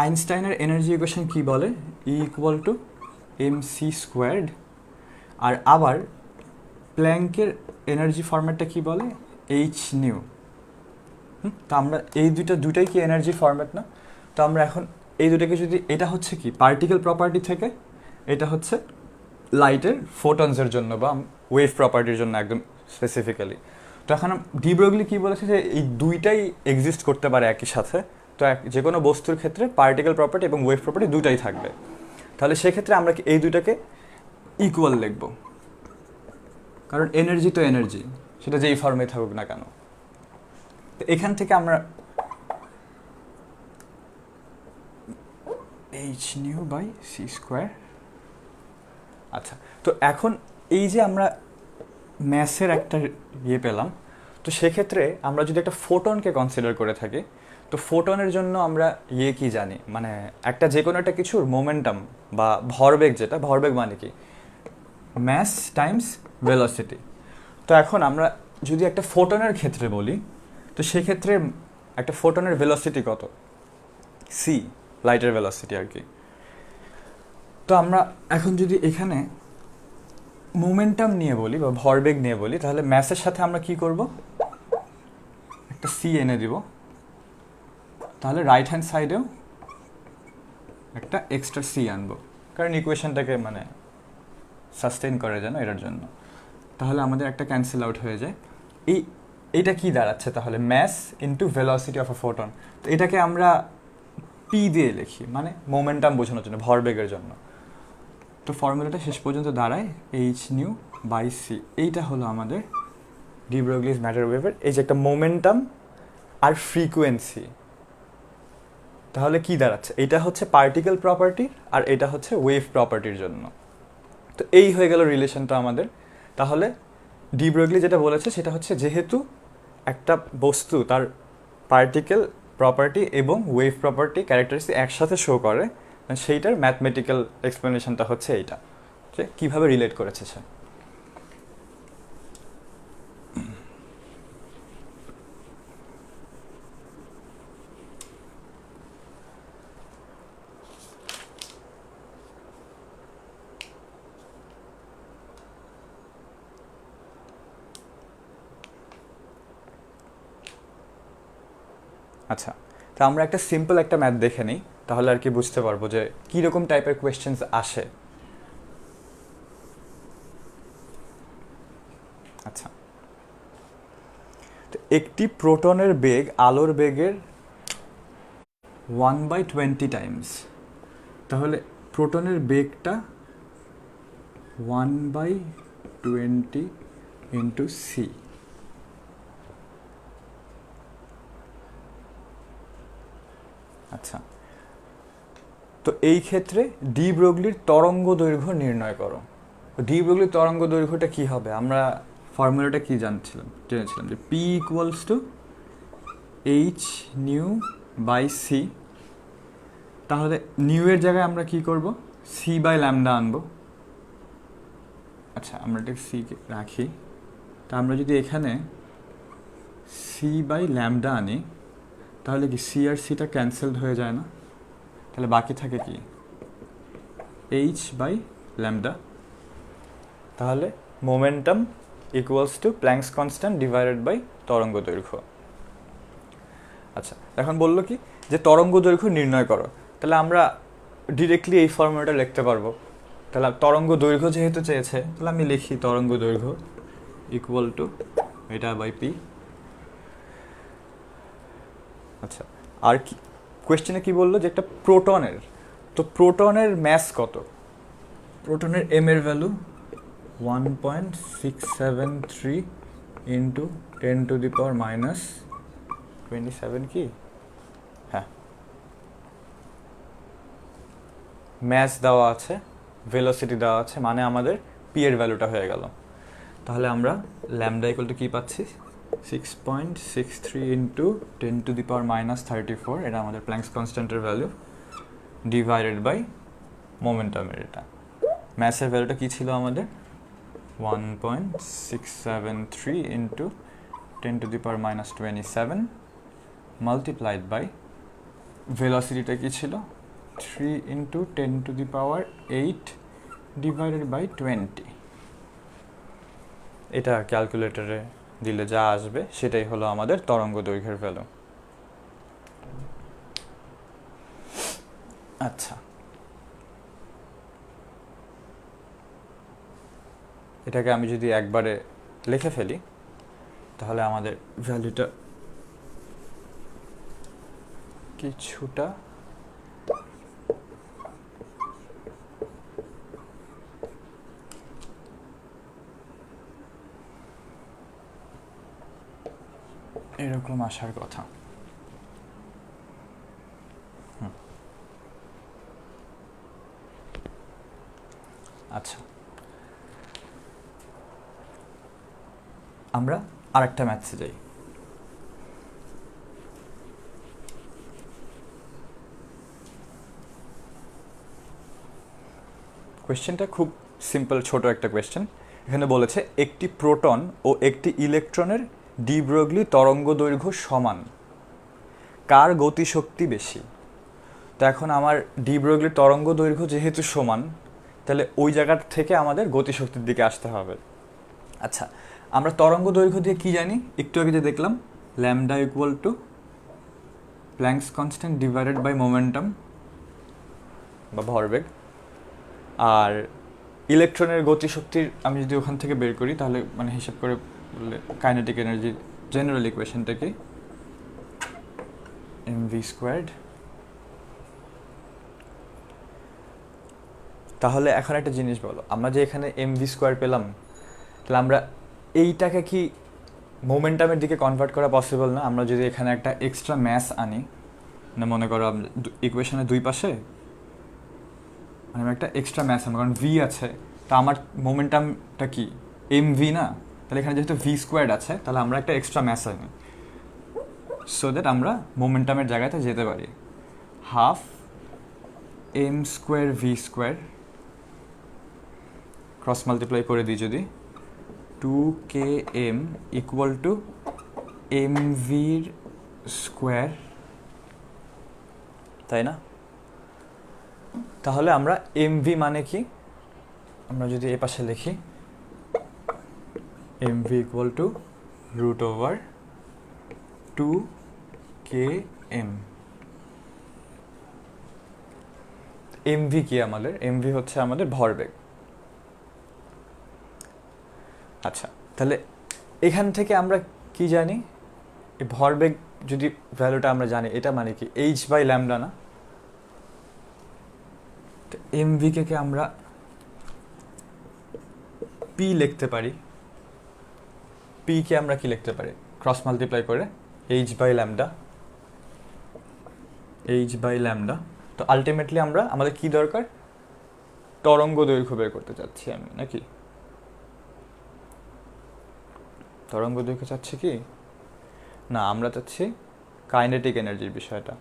আইনস্টাইনের এনার্জি ইকুয়েশন কী বলে, E equal to M C squared. আর আবার প্ল্যাঙ্কের এনার্জি ফর্ম্যাটটা কী বলে, এইচ নিউ। তো আমরা এই দুইটাই কি এনার্জি ফর্ম্যাট না? তো আমরা এখন এই দুটাকে যদি, এটা হচ্ছে কি পার্টিকেল প্রপার্টি থেকে, এটা হচ্ছে লাইটের ফোটনসের জন্য বা ওয়েভ প্রপার্টির জন্য একদম স্পেসিফিক্যালি। তো এখন ডি ব্রগলি কী বলেছে যে এই দুইটাই এক্সিস্ট করতে পারে একই সাথে, তো যে কোনো বস্তুর ক্ষেত্রে পার্টিকেল প্রপার্টি এবং ওয়েভ প্রপার্টি দুটাই থাকবে। তাহলে সেক্ষেত্রে আমরা এই দুটাকে ইকুয়াল লিখব, কারণ এনার্জি তো এনার্জি, সেটা যেই ফর্মে থাকুক না কেন। তো এখান থেকে আমরা h/c²। আচ্ছা, তো এখন এই যে আমরা ম্যাসের একটা পেলাম, তো সেক্ষেত্রে আমরা যদি একটা ফোটনকে কনসিডার করে থাকি, তো ফোটনের জন্য আমরা কি জানি, মানে একটা যে কোনো একটা কিছুর মোমেন্টাম বা ভরবেগ, যেটা ভরবেগ মানে কি ম্যাস টাইমস ভেলোসিটি। তো এখন আমরা যদি একটা ফোটনের ক্ষেত্রে বলি, তো সেক্ষেত্রে একটা ফোটনের ভেলোসিটি কত, সি, লাইটের ভেলোসিটি আর কি। তো আমরা এখন যদি এখানে মোমেন্টাম নিয়ে বলি বা ভরবেগ নিয়ে বলি, তাহলে ম্যাসের সাথে আমরা কি করব, একটা সি এনে দিব, তাহলে রাইট হ্যান্ড সাইডেও একটা এক্সট্রা সি আনবো, কারণ ইকুয়েশনটাকে মানে সাস্টেইন করে যেন, এটার জন্য। তাহলে আমাদের একটা ক্যান্সেল আউট হয়ে যায়। এইটা কি দাঁড়াচ্ছে তাহলে, mass into velocity of a photon. তো এটাকে আমরা পি দিয়ে লিখি, মানে মোমেন্টাম বোঝানোর জন্য, ভরবেগের জন্য। তো ফর্মুলাটা শেষ পর্যন্ত দাঁড়ায় h/c। এইটা হলো আমাদের ডি ব্রগলিস ম্যাটার ওয়েভের এই যে একটা মোমেন্টাম আর ফ্রিকোয়েন্সি। তাহলে কি দাঁড়াচ্ছে, এটা হচ্ছে পার্টিকেল প্রপার্টি আর এটা হচ্ছে ওয়েভ প্রপার্টির জন্য। তো এই হয়ে গেল রিলেশনটা আমাদের। তাহলে ডি ব্রগলি যেটা বলেছে সেটা হচ্ছে, যেহেতু একটা বস্তু তার পার্টিকেল প্রপার্টি এবং ওয়েভ প্রপার্টি ক্যারেক্টারিস্টিক একসাথে শো করে, সেইটার ম্যাথমেটিক্যাল এক্সপ্লেনেশনটা হচ্ছে এইটা, যে কীভাবে রিলেট করেছে সে। আচ্ছা, তা আমরা একটা সিম্পল একটা ম্যাথ দেখে নিই, তাহলে আর কি বুঝতে পারবো যে কীরকম টাইপের কোয়েশ্চেন্স আসে। আচ্ছা, তো একটি প্রোটনের বেগ আলোর বেগের 1/20 টাইমস। তাহলে প্রোটনের বেগটা 1/20 ইন্টু সি। আচ্ছা, তো এই ক্ষেত্রে ডি ব্রগলির তরঙ্গ দৈর্ঘ্য নির্ণয় করো। ডি ব্রগলির তরঙ্গ দৈর্ঘ্যটা কি হবে, আমরা ফর্মুলাটা কি জেনেছিলাম যে পি ইকুয়ালস টু h/c। তাহলে নিউ এর জায়গায় আমরা কি করব, c/λ আনবো। আচ্ছা, আমরা এটা সি রাখি। তা আমরা যদি এখানে c/λ আনি, তাহলে কি সি আর সিটা ক্যান্সেলড হয়ে যায় না, তাহলে বাকি থাকে কি h/λ। তাহলে momentum equals to Planck's constant divided by তরঙ্গ দৈর্ঘ্য। আচ্ছা, এখন বললো কি যে তরঙ্গ দৈর্ঘ্য নির্ণয় করো, তাহলে আমরা ডিরেক্টলি এই ফর্মুলাটা লিখতে পারবো। তাহলে তরঙ্গ দৈর্ঘ্য যেহেতু চেয়েছে, তাহলে আমি লিখি তরঙ্গ দৈর্ঘ্য ইকুয়াল টু এটা বাই পি। আচ্ছা, আর কি কোয়েশ্চেনে কি বললো যে একটা প্রোটনের, তো প্রোটনের ম্যাস কত, প্রোটনের এম এর ভ্যালু 1.673 ইন্টু 10⁻⁻27 কি, হ্যাঁ, ম্যাস দেওয়া আছে, ভেলোসিটি দেওয়া আছে, মানে আমাদের পি এর ভ্যালুটা হয়ে গেল। তাহলে আমরা ল্যামডা ইকুয়াল টু কী পাচ্ছি, 6.63 ইন্টু 10⁻⁻34, এটা আমাদের প্ল্যাঙ্কস কনস্ট্যান্টের ভ্যালু, ডিভাইডেড বাই মোমেন্টামের। এটা ম্যাসের ভ্যালুটা কী ছিল আমাদের, 1.673 ইন্টু 10⁻⁻27 মাল্টিপ্লাইড বাই ভেলোসিটিটা কী ছিল, 3 ইন্টু 10⁸ ডিভাইডেড বাই 20। এটা ক্যালকুলেটরে দিলে যা আসবে সেটাই হলো আমাদের তরঙ্গ দৈর্ঘ্যের ভ্যালু। আচ্ছা, এটাকে আমি যদি একবারে লিখে ফেলি, তাহলে আমাদের ভ্যালুটা কি কিছুটা এরকম আসার কথা। আচ্ছা, আমরা আরেকটা ম্যাথসে যাই। কোয়েশ্চেনটা খুব সিম্পল, ছোট একটা কোয়েশ্চেন। এখানে বলেছে একটি প্রোটন ও একটি ইলেকট্রনের ডি ব্রগলি তরঙ্গ দৈর্ঘ্য সমান, কার গতিশক্তি বেশি? তো এখন আমার ডি ব্রগলির তরঙ্গ দৈর্ঘ্য যেহেতু সমান, তাহলে ওই জায়গা থেকে আমাদের গতিশক্তির দিকে আসতে হবে। আচ্ছা, আমরা তরঙ্গ দৈর্ঘ্য দিয়ে কি জানি? একটু আগে যে দেখলাম, lambda equal to Planck's constant divided by momentum বা ভরবেগ। আর ইলেকট্রনের গতিশক্তির আমি যদি ওখান থেকে বের করি, তাহলে মানে হিসাব করে বললে কাইনেটিক এনার্জি জেনারেল ইকুয়েশনটা কি? mv squared. তাহলে এখন একটা জিনিস বলো, আমরা যে এখানে mv স্কোয়ার পেলাম, তাহলে আমরা এইটাকে কি মোমেন্টামের দিকে কনভার্ট করা পসিবল না? আমরা যদি এখানে একটা এক্সট্রা ম্যাস আনি, না মনে করো ইকুয়েশনের দুই পাশে মানে আমি একটা এক্সট্রা ম্যাস আনবো, কারণ ভি আছে, তা আমার মোমেন্টামটা কি mv না? তাহলে এখানে যেহেতু ভি স্কোয়ার্ড আছে, তাহলে আমরা একটা এক্সট্রা ম্যাস আনি, সো দ্যাট আমরা মোমেন্টামের জায়গাতে যেতে পারি। Half m square v square, cross multiply করে দিই যদি, 2km ইকুয়াল টু mvর স্কোয়ার, তাই না? তাহলে আমরা mv মানে কি, আমরা যদি এ পাশে লিখি mv equal to root over 2km। mv কি আমাদের? mv হচ্ছে আমাদের ভরবেগ। আচ্ছা, তাহলে এখান থেকে আমরা কি জানি? এই ভরবেগ যদি ভ্যালুটা আমরা জানি, এটা মানে কি h বাই ল্যামডা না? তো mv কে আমরা p লিখতে পারি। p কে আমরা কি লিখতে পারি? ক্রস মাল্টিপ্লাই করে h by lambda, h by lambda. তো আলটিমেটলি আমরা আমাদের কি দরকার? তরঙ্গ দৈর্ঘ্য বের করতে চাচ্ছি আমি, নাকি? তরঙ্গ দৈর্ঘ্য চাচ্ছি কি না, আমরা চাচ্ছি কাইনেটিক এনার্জির বিষয়টা।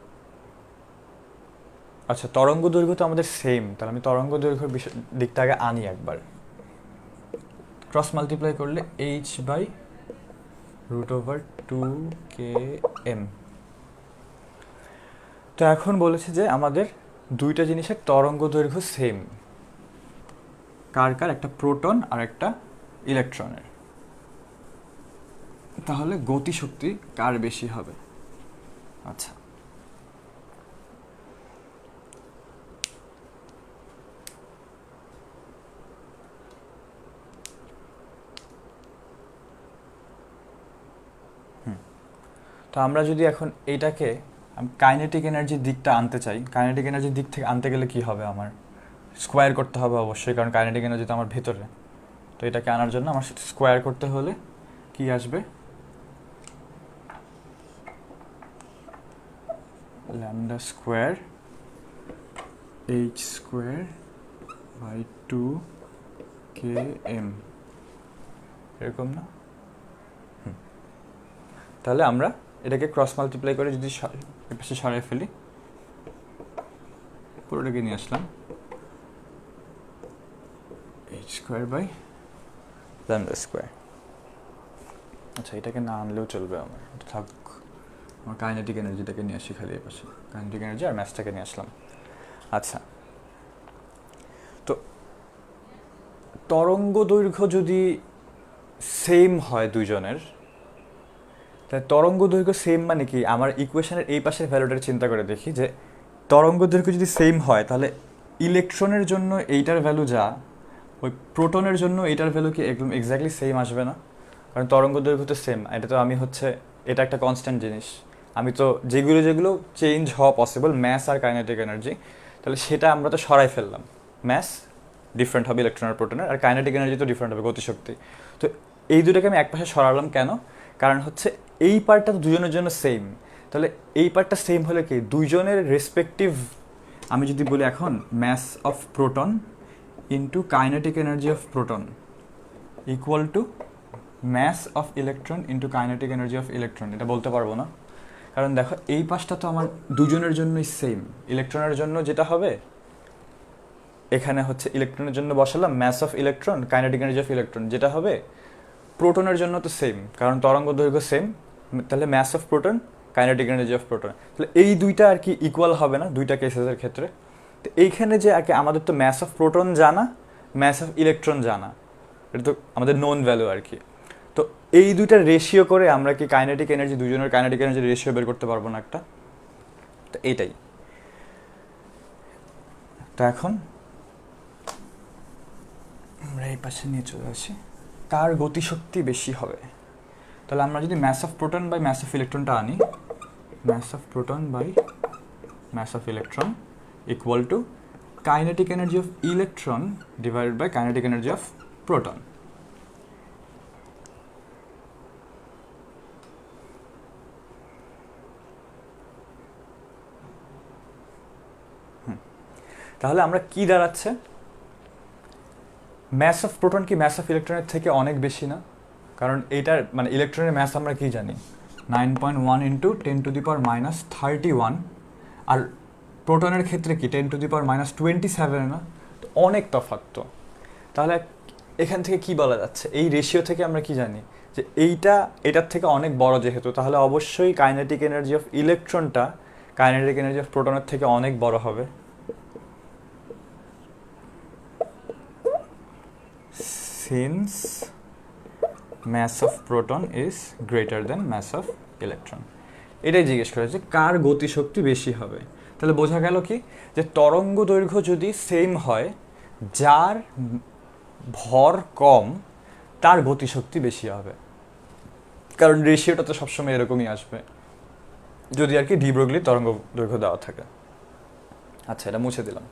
আচ্ছা, তরঙ্গ দৈর্ঘ্য তো আমাদের সেম, তাহলে আমি তরঙ্গ দৈর্ঘ্যের দিকটা আগে আনি একবার। ক্রস মাল্টিপ্লাই করলে h by root over 2km। তো এখন বলেছে যে আমাদের দুইটা জিনিসের তরঙ্গ দৈর্ঘ্য সেম। কার কার? একটা প্রোটন আর একটা ইলেকট্রনের। তাহলে গতিশক্তি কার বেশি হবে? আচ্ছা, তো আমরা যদি এখন এইটাকে কাইনেটিক এনার্জির দিকটা আনতে চাই, কাইনেটিক এনার্জির দিক থেকে আনতে গেলে কি হবে? আমার স্কোয়ার করতে হবে অবশ্যই, কারণ কাইনেটিক এনার্জি তো আমার ভেতরে। তো এটাকে আনার জন্য আমার স্কোয়ার করতে হলে কি আসবে? Lambda square h square by 2km, এরকম না? তাহলে আমরা এটাকে ক্রস মাল্টিপ্লাই করে যদি পাশে সরাই ফেলি, পুরোটাকে নিয়ে আসলাম h square by lambda square. আচ্ছা, এটাকে না আনলেও চলবে, আমার এটা থাক। আমার কাইনেটিক এনার্জিটাকে নিয়ে আসি খালি, এ পাশে কাইনেটিক এনার্জি আর ম্যাথটাকে নিয়ে আসলাম। আচ্ছা, তো তরঙ্গ দৈর্ঘ্য যদি সেম হয় দুইজনের, তাহলে তরঙ্গ দৈর্ঘ্য সেম মানে কি? আমার ইকুয়েশনের এই পাশের ভ্যালুটার চিন্তা করে দেখি, যে তরঙ্গ দৈর্ঘ্য যদি সেম হয়, তাহলে ইলেকট্রনের জন্য এইটার ভ্যালু যা, ওই প্রোটনের জন্য এইটার ভ্যালু কি একদম এক্স্যাক্টলি সেম আসবে না? কারণ তরঙ্গ দৈর্ঘ্য তো সেম, এটা তো আমি হচ্ছে এটা একটা কনস্ট্যান্ট জিনিস, আমি তো যেগুলো যেগুলো চেঞ্জ হওয়া পসিবল ম্যাস আর কাইনেটিক এনার্জি, তাহলে সেটা আমরা তো সরাই ফেললাম। ম্যাস ডিফারেন্ট হবে ইলেকট্রন আর প্রোটনের, আর কাইনেটিক এনার্জি তো ডিফারেন্ট হবে গতিশক্তি। তো এই দুটাকে আমি একপাশে সরালাম কেন? কারণ হচ্ছে এই পার্টটা তো দুজনের জন্য সেম, তাহলে এই পার্টটা সেম হলে কি দুইজনের রেসপেক্টিভ, আমি যদি বলি এখন mass of proton into kinetic energy of proton equal to mass of electron into kinetic energy of electron, এটা বলতে পারবো না। কারণ দেখো এই পাশটা তো আমার দুজনের জন্যই সেম। ইলেকট্রনের জন্য যেটা হবে এখানে হচ্ছে ইলেকট্রনের জন্য বসালাম mass of electron kinetic energy of electron, যেটা হবে প্রোটনের জন্য তো সেম, কারণ তরঙ্গ দৈর্ঘ্য সেম, তাহলে mass of proton kinetic energy of proton, তাহলে এই দুইটা আর কি ইকুয়াল হবে না দুইটা কেসেসের ক্ষেত্রে। তো এইখানে যে আর কি আমাদের তো ম্যাস অফ প্রোটন জানা, ম্যাস অফ ইলেকট্রন জানা, এটা তো আমাদের নোন ভ্যালু আর কি। তো এই দুইটার রেশিও করে আমরা কি কাইনেটিক এনার্জি, দুজনের কাইনেটিক এনার্জির রেশিও বের করতে পারবো না একটা? তো এইটাই। তো এখন আমরা এই পাশে নিয়ে চলে আসি, কার গতিশক্তি বেশি হবে। তাহলে আমরা যদি mass of proton by mass of ইলেকট্রনটা আনি, mass of proton by mass of electron equal to kinetic energy of electron divided by kinetic energy of proton. তাহলে আমরা কি দাঁড়াচ্ছে, ম্যাস অফ প্রোটন কি ম্যাস অফ ইলেকট্রনের থেকে অনেক বেশি না? কারণ এইটার মানে ইলেকট্রনের ম্যাস আমরা কি জানি 9.1 ইন্টু 10⁻31, আর প্রোটনের ক্ষেত্রে কি 10⁻27 না? তো অনেক তফাৎ তো। তাহলে এখান থেকে কি বলা যাচ্ছে, এই রেশিও থেকে আমরা কি জানি যে এটার থেকে অনেক বড় যেহেতু, তাহলে অবশ্যই কাইনেটিক এনার্জি অফ ইলেকট্রনটা কাইনেটিক এনার্জি অফ প্রোটনের থেকে অনেক বড় হবে। Since mass of proton is greater than mass of electron, এটাই জিজ্ঞেস করা যে কার গতিশক্তি বেশি হবে। তাহলে বোঝা গেল কি যে তরঙ্গ দৈর্ঘ্য যদি সেম হয়, যার ভর কম তার গতিশক্তি বেশি হবে, কারণ রেশিওটা তো সবসময় এরকমই আসবে যদি আর কি ডি ব্রগলি তরঙ্গ দৈর্ঘ্য দেওয়া থাকে। আচ্ছা, এটা মুছে দিলাম।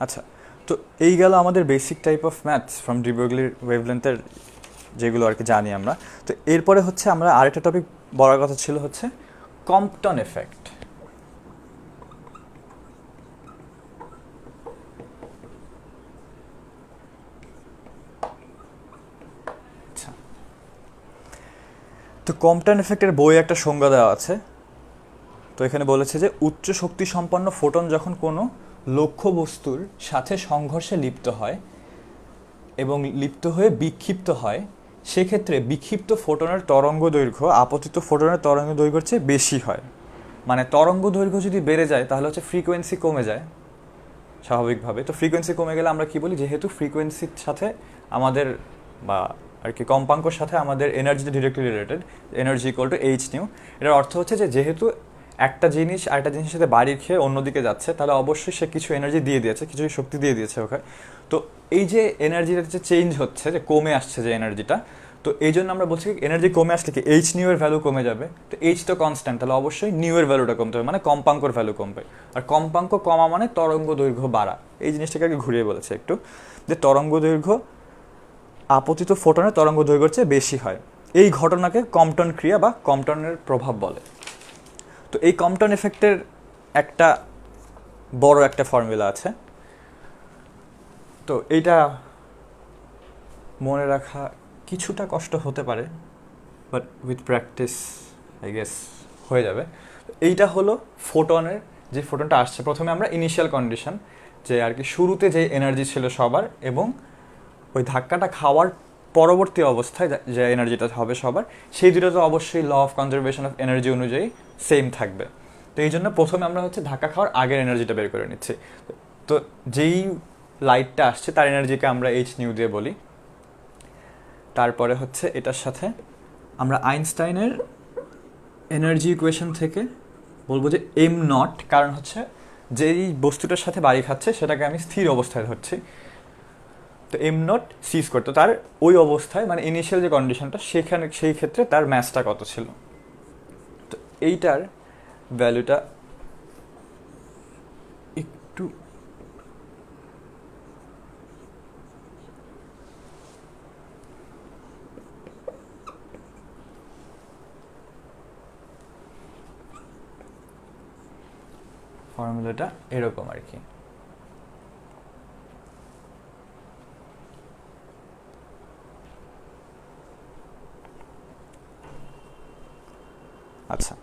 আচ্ছা, তো এই গেল আমাদের basic type of maths from de ব্রগলির ওয়েভলেন্থের, যেগুলো আর কি জানি আমরা। তো এরপরে হচ্ছে আমরা আরেকটা টপিক বলার কথা ছিল হচ্ছে কম্পটন এফেক্ট। আচ্ছা, তো কম্পটন এফেক্টের বই একটা সংজ্ঞা দেওয়া আছে। তো এখানে বলেছে যে উচ্চ শক্তি সম্পন্ন ফোটন যখন কোনো লক্ষ্য বস্তুর সাথে সংঘর্ষে লিপ্ত হয় এবং লিপ্ত হয়ে বিক্ষিপ্ত হয়, সেক্ষেত্রে বিক্ষিপ্ত ফোটনের তরঙ্গ দৈর্ঘ্য আপতিত ফোটনের তরঙ্গ দৈর্ঘ্যের চেয়ে বেশি হয়। মানে তরঙ্গ দৈর্ঘ্য যদি বেড়ে যায় তাহলে হচ্ছে ফ্রিকোয়েন্সি কমে যায় স্বাভাবিকভাবে। তো ফ্রিকোয়েন্সি কমে গেলে আমরা কি বলি, যেহেতু ফ্রিকোয়েন্সির সাথে আমাদের বা আর কি কম্পাঙ্কর সাথে আমাদের এনার্জিতে directly related, energy equal to H nu. এটার অর্থ হচ্ছে যে যেহেতু একটা জিনিস আরেকটা জিনিসের সাথে বাড়ি খেয়ে অন্যদিকে যাচ্ছে, তাহলে অবশ্যই সে কিছু এনার্জি দিয়ে দিয়েছে, কিছু শক্তি দিয়ে দিয়েছে ওখানে। তো এই যে এনার্জিটা যে চেঞ্জ হচ্ছে, যে কমে আসছে যে এনার্জিটা, তো এই জন্য আমরা বলছি এনার্জি কমে আসলে কি এইচ নিউ এর ভ্যালু কমে যাবে। তো এইচ তো কনস্ট্যান্ট, তাহলে অবশ্যই নিউ এর ভ্যালুটা কমতে হবে, মানে কম্পাঙ্কর ভ্যালু কমবে। আর কম্পাঙ্ক কমা মানে তরঙ্গ দৈর্ঘ্য বাড়া। এই জিনিসটাকে আগে ঘুরিয়ে বলেছে একটু, যে তরঙ্গ দৈর্ঘ্য আপতিত ফোটনের তরঙ্গ দৈর্ঘ্যের চেয়ে বেশি হয়। এই ঘটনাকে কম্পটন ক্রিয়া বা কম্পটনের প্রভাব বলে। তো এই কম্পটন এফেক্টের একটা বড় একটা ফর্মুলা আছে, তো এইটা মনে রাখা কিছুটা কষ্ট হতে পারে, but with practice I guess হয়ে যাবে। এইটা হলো ফোটনের, যে ফোটনটা আসছে প্রথমে আমরা ইনিশিয়াল কন্ডিশন, যে আর কি শুরুতে যে এনার্জি ছিল সবার, এবং ওই ধাক্কাটা খাওয়ার পরবর্তী অবস্থায় যে এনার্জিটা হবে সবার, সেই দুটো তো অবশ্যই law of conservation of energy অনুযায়ী সেম থাকবে। তো এই জন্য প্রথমে আমরা হচ্ছে ধাক্কা খাওয়ার আগের এনার্জিটা বের করে নিচ্ছি। তো যেই লাইটটা আসছে তার এনার্জিকে আমরা এইচ নিউ দিয়ে বলি। তারপরে হচ্ছে এটার সাথে আমরা আইনস্টাইনের এনার্জি ইকুয়েশন থেকে বলবো যে এম নট, কারণ হচ্ছে যেই বস্তুটার সাথে বাড়ি খাচ্ছে সেটাকে আমি স্থির অবস্থায় ধরছি, তো এম নট সি স্কোয়ার, তো তার ওই অবস্থায় মানে ইনিশিয়াল যে কন্ডিশনটা সেখানে সেই ক্ষেত্রে তার ম্যাসটা কত ছিল। তো এইটার ভ্যালুটা একটু ফর্মুলাটা এরকম আর কি। আচ্ছা,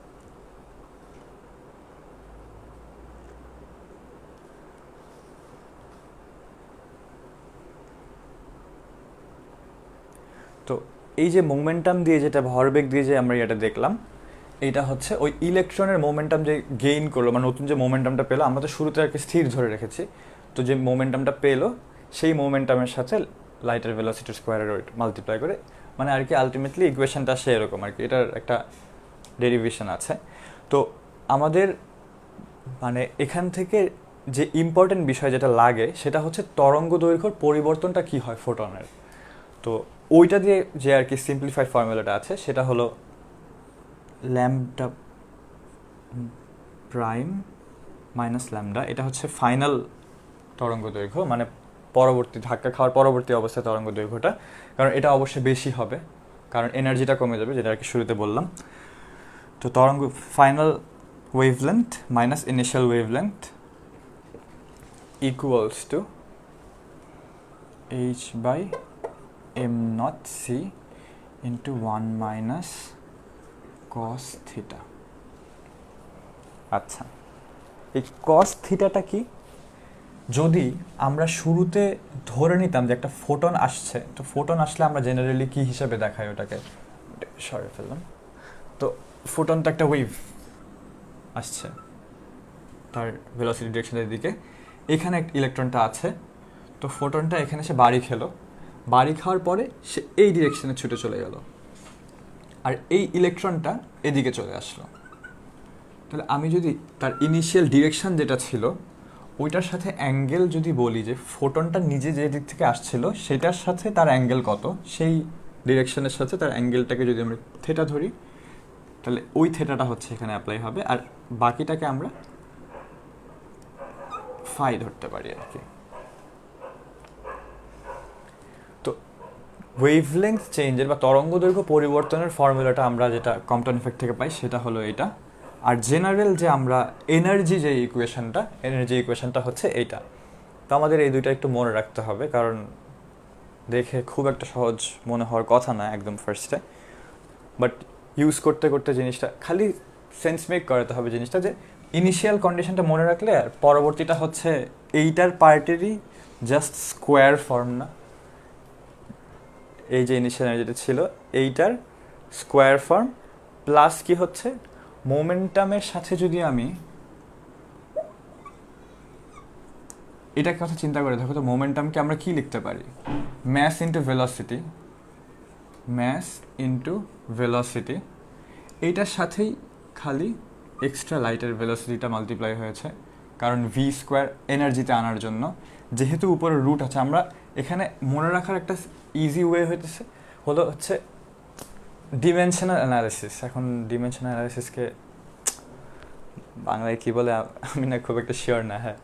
তো এই যে মোমেন্টাম দিয়ে, যেটা ভরবেগ দিয়ে যে আমরা এটা দেখলাম, এইটা হচ্ছে ওই ইলেকট্রনের মোমেন্টাম যে গেইন করলো, মানে নতুন যে মোমেন্টামটা পেলো, আমরা তো শুরুতে আর কি স্থির ধরে রেখেছি, তো যে মোমেন্টামটা পেলো সেই মোমেন্টামের সাথে লাইটের ভেলোসিটি স্কোয়ারের ওয়েট মাল্টিপ্লাই করে, মানে আর কি আলটিমেটলি ইকুয়েশনটা আসে এরকম আর কি। এটার একটা ডেরিভেশন আছে। তো আমাদের মানে এখান থেকে যে ইম্পর্টেন্ট বিষয় যেটা লাগে সেটা হচ্ছে তরঙ্গ দৈর্ঘ্যর পরিবর্তনটা কি হয় ফোটনের। তো ওইটা দিয়ে যে আর কি সিম্পলিফাইড ফর্মুলাটা আছে সেটা হলো ল্যামডা প্রাইম মাইনাস ল্যামডা, এটা হচ্ছে ফাইনাল তরঙ্গ দৈর্ঘ্য, মানে পরবর্তী ধাক্কা খাওয়ার পরবর্তী অবস্থায় তরঙ্গ দৈর্ঘ্যটা, কারণ এটা অবশ্যই বেশি হবে কারণ এনার্জিটা কমে যাবে, যেটা আর কি শুরুতে বললাম। তো তরঙ্গ final wavelength minus initial wavelength equals to h by m naught c into 1 minus cos theta. আচ্ছা, এই কস থিটাটা কি? যদি আমরা শুরুতে ধরে নিতাম যে একটা ফোটন আসছে, তো ফোটন আসলে আমরা জেনারেলি কি হিসাবে দেখাই ওটাকে, সরে ফেললাম, তো ফোটন তো একটা ওয়েভ আসছে, তার ভেলোসিটি ডিরেকশনের দিকে, এখানে একটা ইলেকট্রনটা আছে, তো ফোটনটা এখানে সে বাড়ি খেলো, বাড়ি খাওয়ার পরে সে এই ডিরেকশনে ছুটে চলে গেল, আর এই ইলেকট্রনটা এদিকে চলে আসলো। তাহলে আমি যদি তার ইনিশিয়াল ডিরেকশন যেটা ছিল ওইটার সাথে অ্যাঙ্গেল যদি বলি যে ফোটনটা নিজে যে দিক থেকে আসছিল সেটার সাথে তার অ্যাঙ্গেল কত, সেই ডিরেকশনের সাথে তার অ্যাঙ্গেলটাকে যদি আমরা থেটা ধরি, তাহলে ওই থেটাটা হচ্ছে এখানে অ্যাপ্লাই হবে, আর বাকিটাকে আমরা ফাই ধরতে পারি আর কি। তো ওয়েভলেংথ চেঞ্জের বা তরঙ্গ দৈর্ঘ্য পরিবর্তনের ফর্মুলাটা আমরা যেটা কম্পটন ইফেক্ট থেকে পাই সেটা হলো এটা, আর জেনারেল যে আমরা এনার্জি যে ইকুয়েশনটা হচ্ছে এইটা। তো আমাদের এই দুইটা একটু মনে রাখতে হবে, কারণ দেখে খুব একটা সহজ মনে হওয়ার কথা না একদম ফার্স্টে, বাট ইউজ করতে করতে জিনিসটা খালি সেন্স মেক করাতে হবে জিনিসটা, যে ইনিশিয়াল কন্ডিশনটা মনে রাখলে আর পরবর্তীটা হচ্ছে এইটার পার্টেরই জাস্ট স্কোয়ার ফর্ম না, এই যে ইনিশিয়াল এনার্জিটা ছিল এইটার স্কোয়ার ফর্ম, প্লাস কি হচ্ছে মোমেন্টামের সাথে যদি আমি এটার কথা চিন্তা করে দেখো, তো মোমেন্টামকে আমরা কি লিখতে পারি, mass into velocity, mass into velocity, এইটার সাথেই খালি এক্সট্রা লাইটের ভেলোসিটিটা মাল্টিপ্লাই হয়েছে, কারণ ভি স্কোয়ার এনার্জিতে আনার জন্য, যেহেতু উপরে রুট আছে, আমরা এখানে মনে রাখার একটা ইজি ওয়ে হচ্ছে ডিমেনশনাল অ্যানালিসিস। এখন ডিমেনশনাল অ্যানালিসিসকে বাংলায় কি বলে আমি না খুব একটা শিওর না। হ্যাঁ,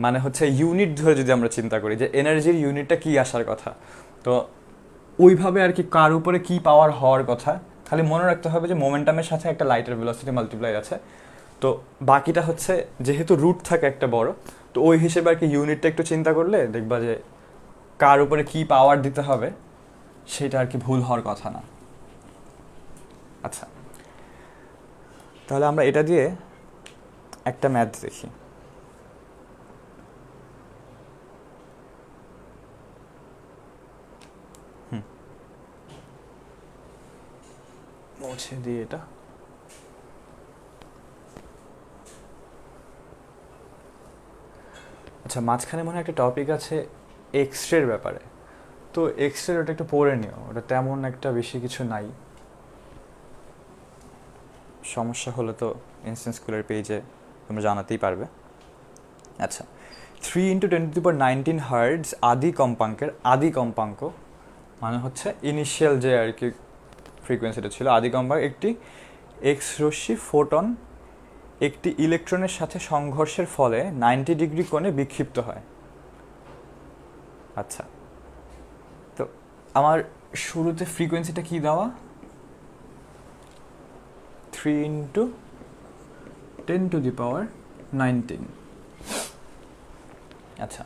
মানে হচ্ছে ইউনিট ধরে যদি আমরা চিন্তা করি যে এনার্জির ইউনিটটা কি আসার কথা, তো ওইভাবে আর কি কার উপরে কি পাওয়ার হওয়ার কথা, খালি মনে রাখতে হবে যে মোমেন্টামের সাথে একটা লাইটের ভেলোসিটি মাল্টিপ্লাই আছে, তো বাকিটা হচ্ছে যেহেতু রুট থাকে একটা বড়, তো ওই হিসেবে আর কি ইউনিটটা একটু চিন্তা করলে দেখবা যে কার উপরে কি পাওয়ার দিতে হবে সেটা আর কি ভুল হওয়ার কথা না। আচ্ছা, তাহলে আমরা এটা দিয়ে একটা ম্যাথ দেখি। মুছে দিয়ে এটা আচ্ছা, মাঝখানে মনে হয় একটা টপিক আছে এক্স রের ব্যাপারে, তো এক্স রে ওটা একটু পড়ে নিও, ওটা তেমন একটা বেশি কিছু নাই, সমস্যা হলে তো ইনস্ট্যান্ট স্কুলের পেজে তোমরা জানাতেই পারবে। আচ্ছা, 3 × 10⁻19 হার্টজ আদি কম্পাঙ্ক মানে হচ্ছে ইনিশিয়াল যে আর কি ফ্রিকোয়েন্সিটা ছিল, আদি কম্পাঙ্ক একটি এক্স রশ্মি ফোটন একটি ইলেকট্রনের সাথে সংঘর্ষের ফলে 90 ডিগ্রি কোণে বিক্ষিপ্ত হয়। আচ্ছা, তো আমার শুরুতে ফ্রিকোয়েন্সিটা কি দেওয়া, 3 × 10⁻19। আচ্ছা,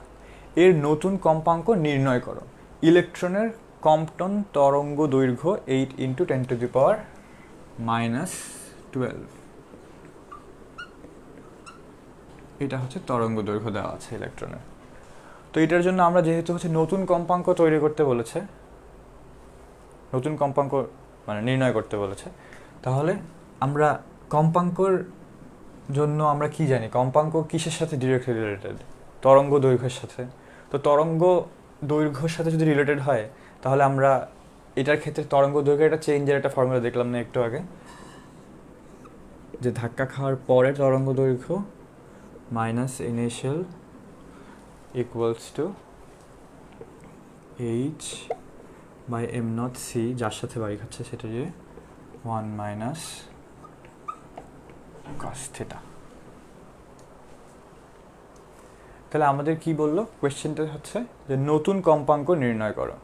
এর নতুন কম্পাঙ্ক নির্ণয় করো। ইলেকট্রনের কম্পটন তরঙ্গ দৈর্ঘ্য 8 × 10⁻−12। এটা হচ্ছে তরঙ্গ দৈর্ঘ্য দেওয়া আছে ইলেকট্রনের। তো এটার জন্য আমরা যেহেতু হচ্ছে নতুন কম্পাঙ্ক তৈরি করতে বলেছে, নতুন কম্পাঙ্ক মানে নির্ণয় করতে বলেছে, তাহলে আমরা কম্পাঙ্কর জন্য আমরা কি জানি, কম্পাঙ্ক কিসের সাথে ডিরেক্টলি রিলেটেড, তরঙ্গ দৈর্ঘ্যের সাথে। তো তরঙ্গ দৈর্ঘ্যের সাথে যদি রিলেটেড হয় তাহলে আমরা এটার ক্ষেত্রে তরঙ্গ দৈর্ঘ্যের একটা চেঞ্জের একটা ফর্মুলা দেখলাম না একটু আগে, যে ধাক্কা খাওয়ার পরে তরঙ্গ দৈর্ঘ্য minus initial equals to h/m0c, যার সাথে বাড়ি খাচ্ছে সেটা যে 1 - cos θ। তাহলে আমাদের কি বললো কোয়েশ্চেনটা হচ্ছে যে নতুন কম্পাঙ্ক নির্ণয় করো।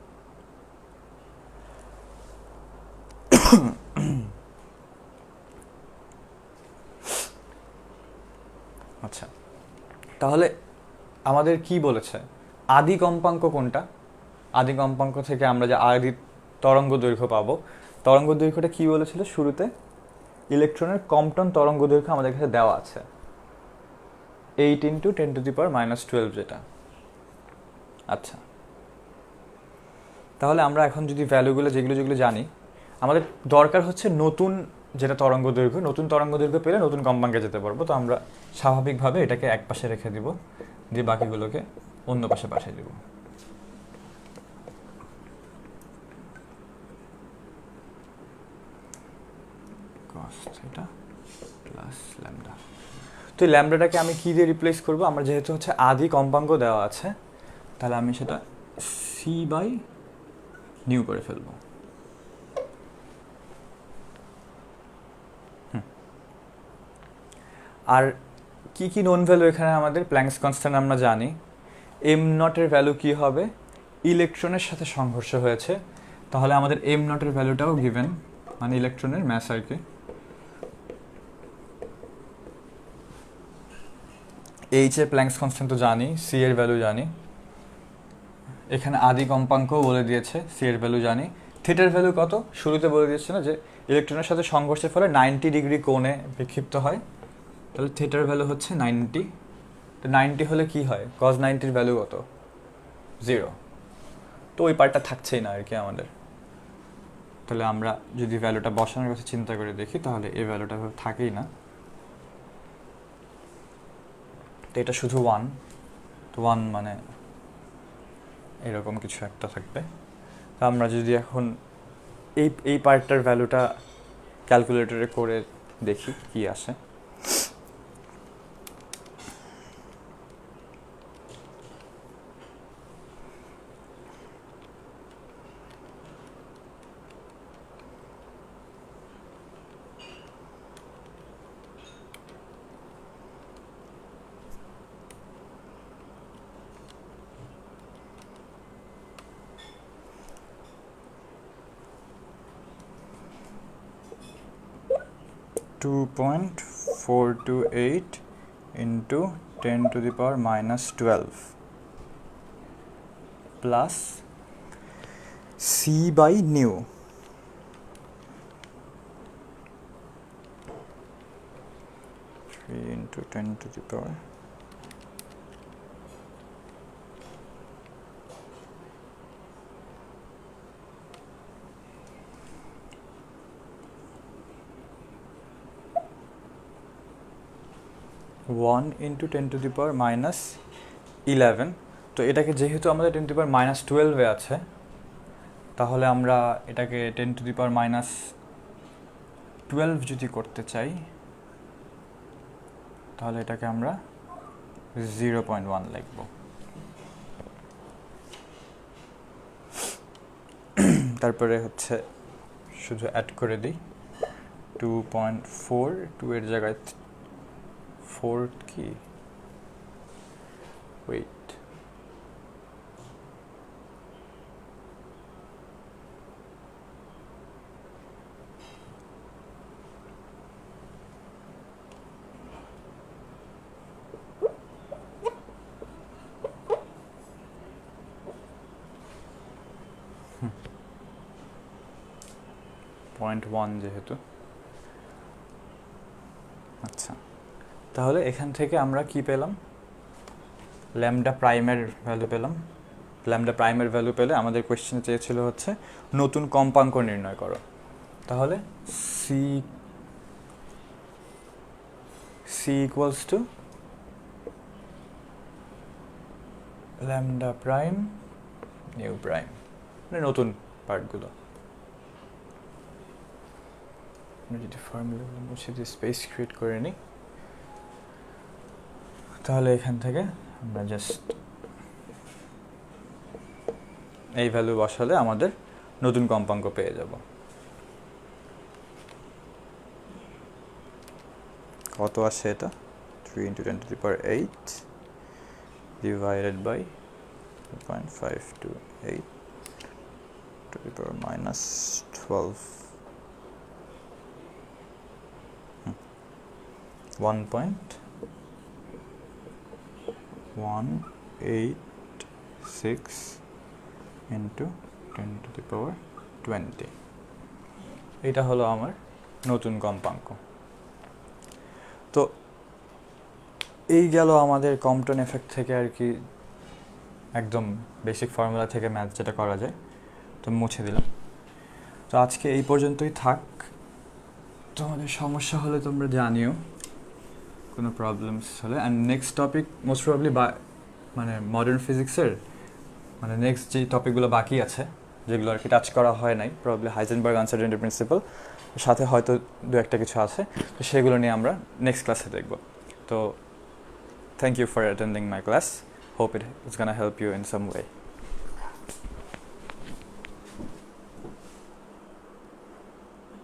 আচ্ছা, তাহলে আমাদের কি বলেছে, আদি কম্পাঙ্ক কোনটা, আদি কম্পাঙ্ক থেকে আমরা যে আদি তরঙ্গ দৈর্ঘ্য পাবো, তরঙ্গ দৈর্ঘ্যটা কি বলেছিল শুরুতে, ইলেকট্রনের কম্পটন তরঙ্গ দৈর্ঘ্য আমাদের কাছে দেওয়া আছে 8 × 10⁻−12 যেটা। আচ্ছা, তাহলে আমরা এখন যদি ভ্যালুগুলো যেগুলো জানি, আমাদের দরকার হচ্ছে নতুন যেটা তরঙ্গ দৈর্ঘ্য, নতুন তরঙ্গ দৈর্ঘ্য পেলে নতুন কম্পাঙ্কে যেতে পারবো। তো আমরা স্বাভাবিকভাবে এটাকে এক পাশে রেখে দিব, দিয়ে বাকিগুলোকে অন্য পাশে পাঠিয়ে দিব। তো এই ল্যামডাটাকে আমি কি দিয়ে রিপ্লেস করবো, আমরা যেহেতু হচ্ছে আদি কম্পাঙ্ক দেওয়া আছে, তাহলে আমি সেটা c/নিউ করে ফেলবো। আর কি কি নোন ভ্যালু এখানে আমাদের, প্ল্যাঙ্কস কনস্ট্যান্ট আমরা জানি, m0 এর ভ্যালু কি হবে, ইলেকট্রনের সাথে সংঘর্ষ হয়েছে, তাহলে আমাদের m0 এর ভ্যালুটাও গিভেন, মানে ইলেকট্রনের ম্যাস আর কি। h এর প্ল্যাঙ্কস কনস্ট্যান্ট তো জানি, c এর ভ্যালু জানি, এখানে আদি কম্পাঙ্কও বলে দিয়েছে, c এর ভ্যালু জানি, থিটার ভ্যালু কত শুরুতে বলে দিয়েছে না, যে ইলেকট্রনের সাথে সংঘর্ষের ফলে 90 ডিগ্রি কোণে বিক্ষিপ্ত হয়, তাহলে থিটার ভ্যালু হচ্ছে 90। তো 90 হলে কি হয়, cos 90 ভ্যালু কত, 0। তো ওই পার্টটা থাকছেই না আর কি আমাদের। তাহলে আমরা যদি ভ্যালুটা বসানোর কথা চিন্তা করে দেখি, তাহলে এই ভ্যালুটা থাকেই না, তো এটা শুধু 1, তো 1 মানে এরকম কিছু একটা থাকবে। তো আমরা যদি এখন এই পার্টটার ভ্যালুটা ক্যালকুলেটরে করে দেখি কি আসে। (2.428 × 10⁻−12 প্লাস c/নিউ, (3 × 10⁻) 1 × 10⁻⁻ 11, তো এটাকে যেহেতু আমাদের 10⁻12 আছে, তাহলে আমরা এটাকে 10⁻12 যদি করতে চাই, তাহলে এটাকে আমরা 0.1 লিখব। তারপরে হচ্ছে শুধু অ্যাড করে দিই 2.4, 2 এর জায়গায় 4 কি, ওয়েট, পয়েন্ট 1 যেহেতু। আচ্ছা, তাহলে এখান থেকে আমরা কি পেলাম? ল্যামডা প্রাইমের ভ্যালু পেলাম। ল্যামডা প্রাইমের ভ্যালু পেলে আমাদের কোয়েশ্চেন চেয়েছিল হচ্ছে নতুন কম্পাঙ্ক নির্ণয় করো। তাহলে c equals to lambda prime nu prime, মানে নতুন পার্টগুলো। আমরা যদি ফর্মুলাগুলো মুছে দিয়ে স্পেস ক্রিয়েট করে নিই, তাহলে এখান থেকে আমরা জাস্ট এই ভ্যালু বসালে আমাদের নতুন কম্পাঙ্ক পেয়ে যাব। কত আসে এটা? 3 × 10⁸ ডিভাইডেড বাই 2.528 10⁻12 1.186 ইন্টু 10⁻20, এটা হলো আমার নতুন কম্পাঙ্ক। তো এই গেল আমাদের কম্পটন এফেক্ট থেকে আর কি, একদম বেসিক ফর্মুলা থেকে ম্যাথ যেটা করা যায়, তো মুছে দিলাম। তো আজকে এই পর্যন্তই থাক। তোমাদের সমস্যা হলে তোমরা জানিও, কোনো প্রবলেমস হলে। And next topic most probably মানে মডার্ন ফিজিক্সের মানে নেক্সট যে টপিকগুলো বাকি আছে, যেগুলো আর কি টাচ করা হয় নাই, প্রবলি হাইজেনবার্গ আনসার্টেনিটি প্রিন্সিপাল, সাথে হয়তো দু একটা কিছু আছে, তো সেগুলো নিয়ে আমরা নেক্সট ক্লাসে দেখব। তো thank you for attending my class, hope it is gonna help you in some way.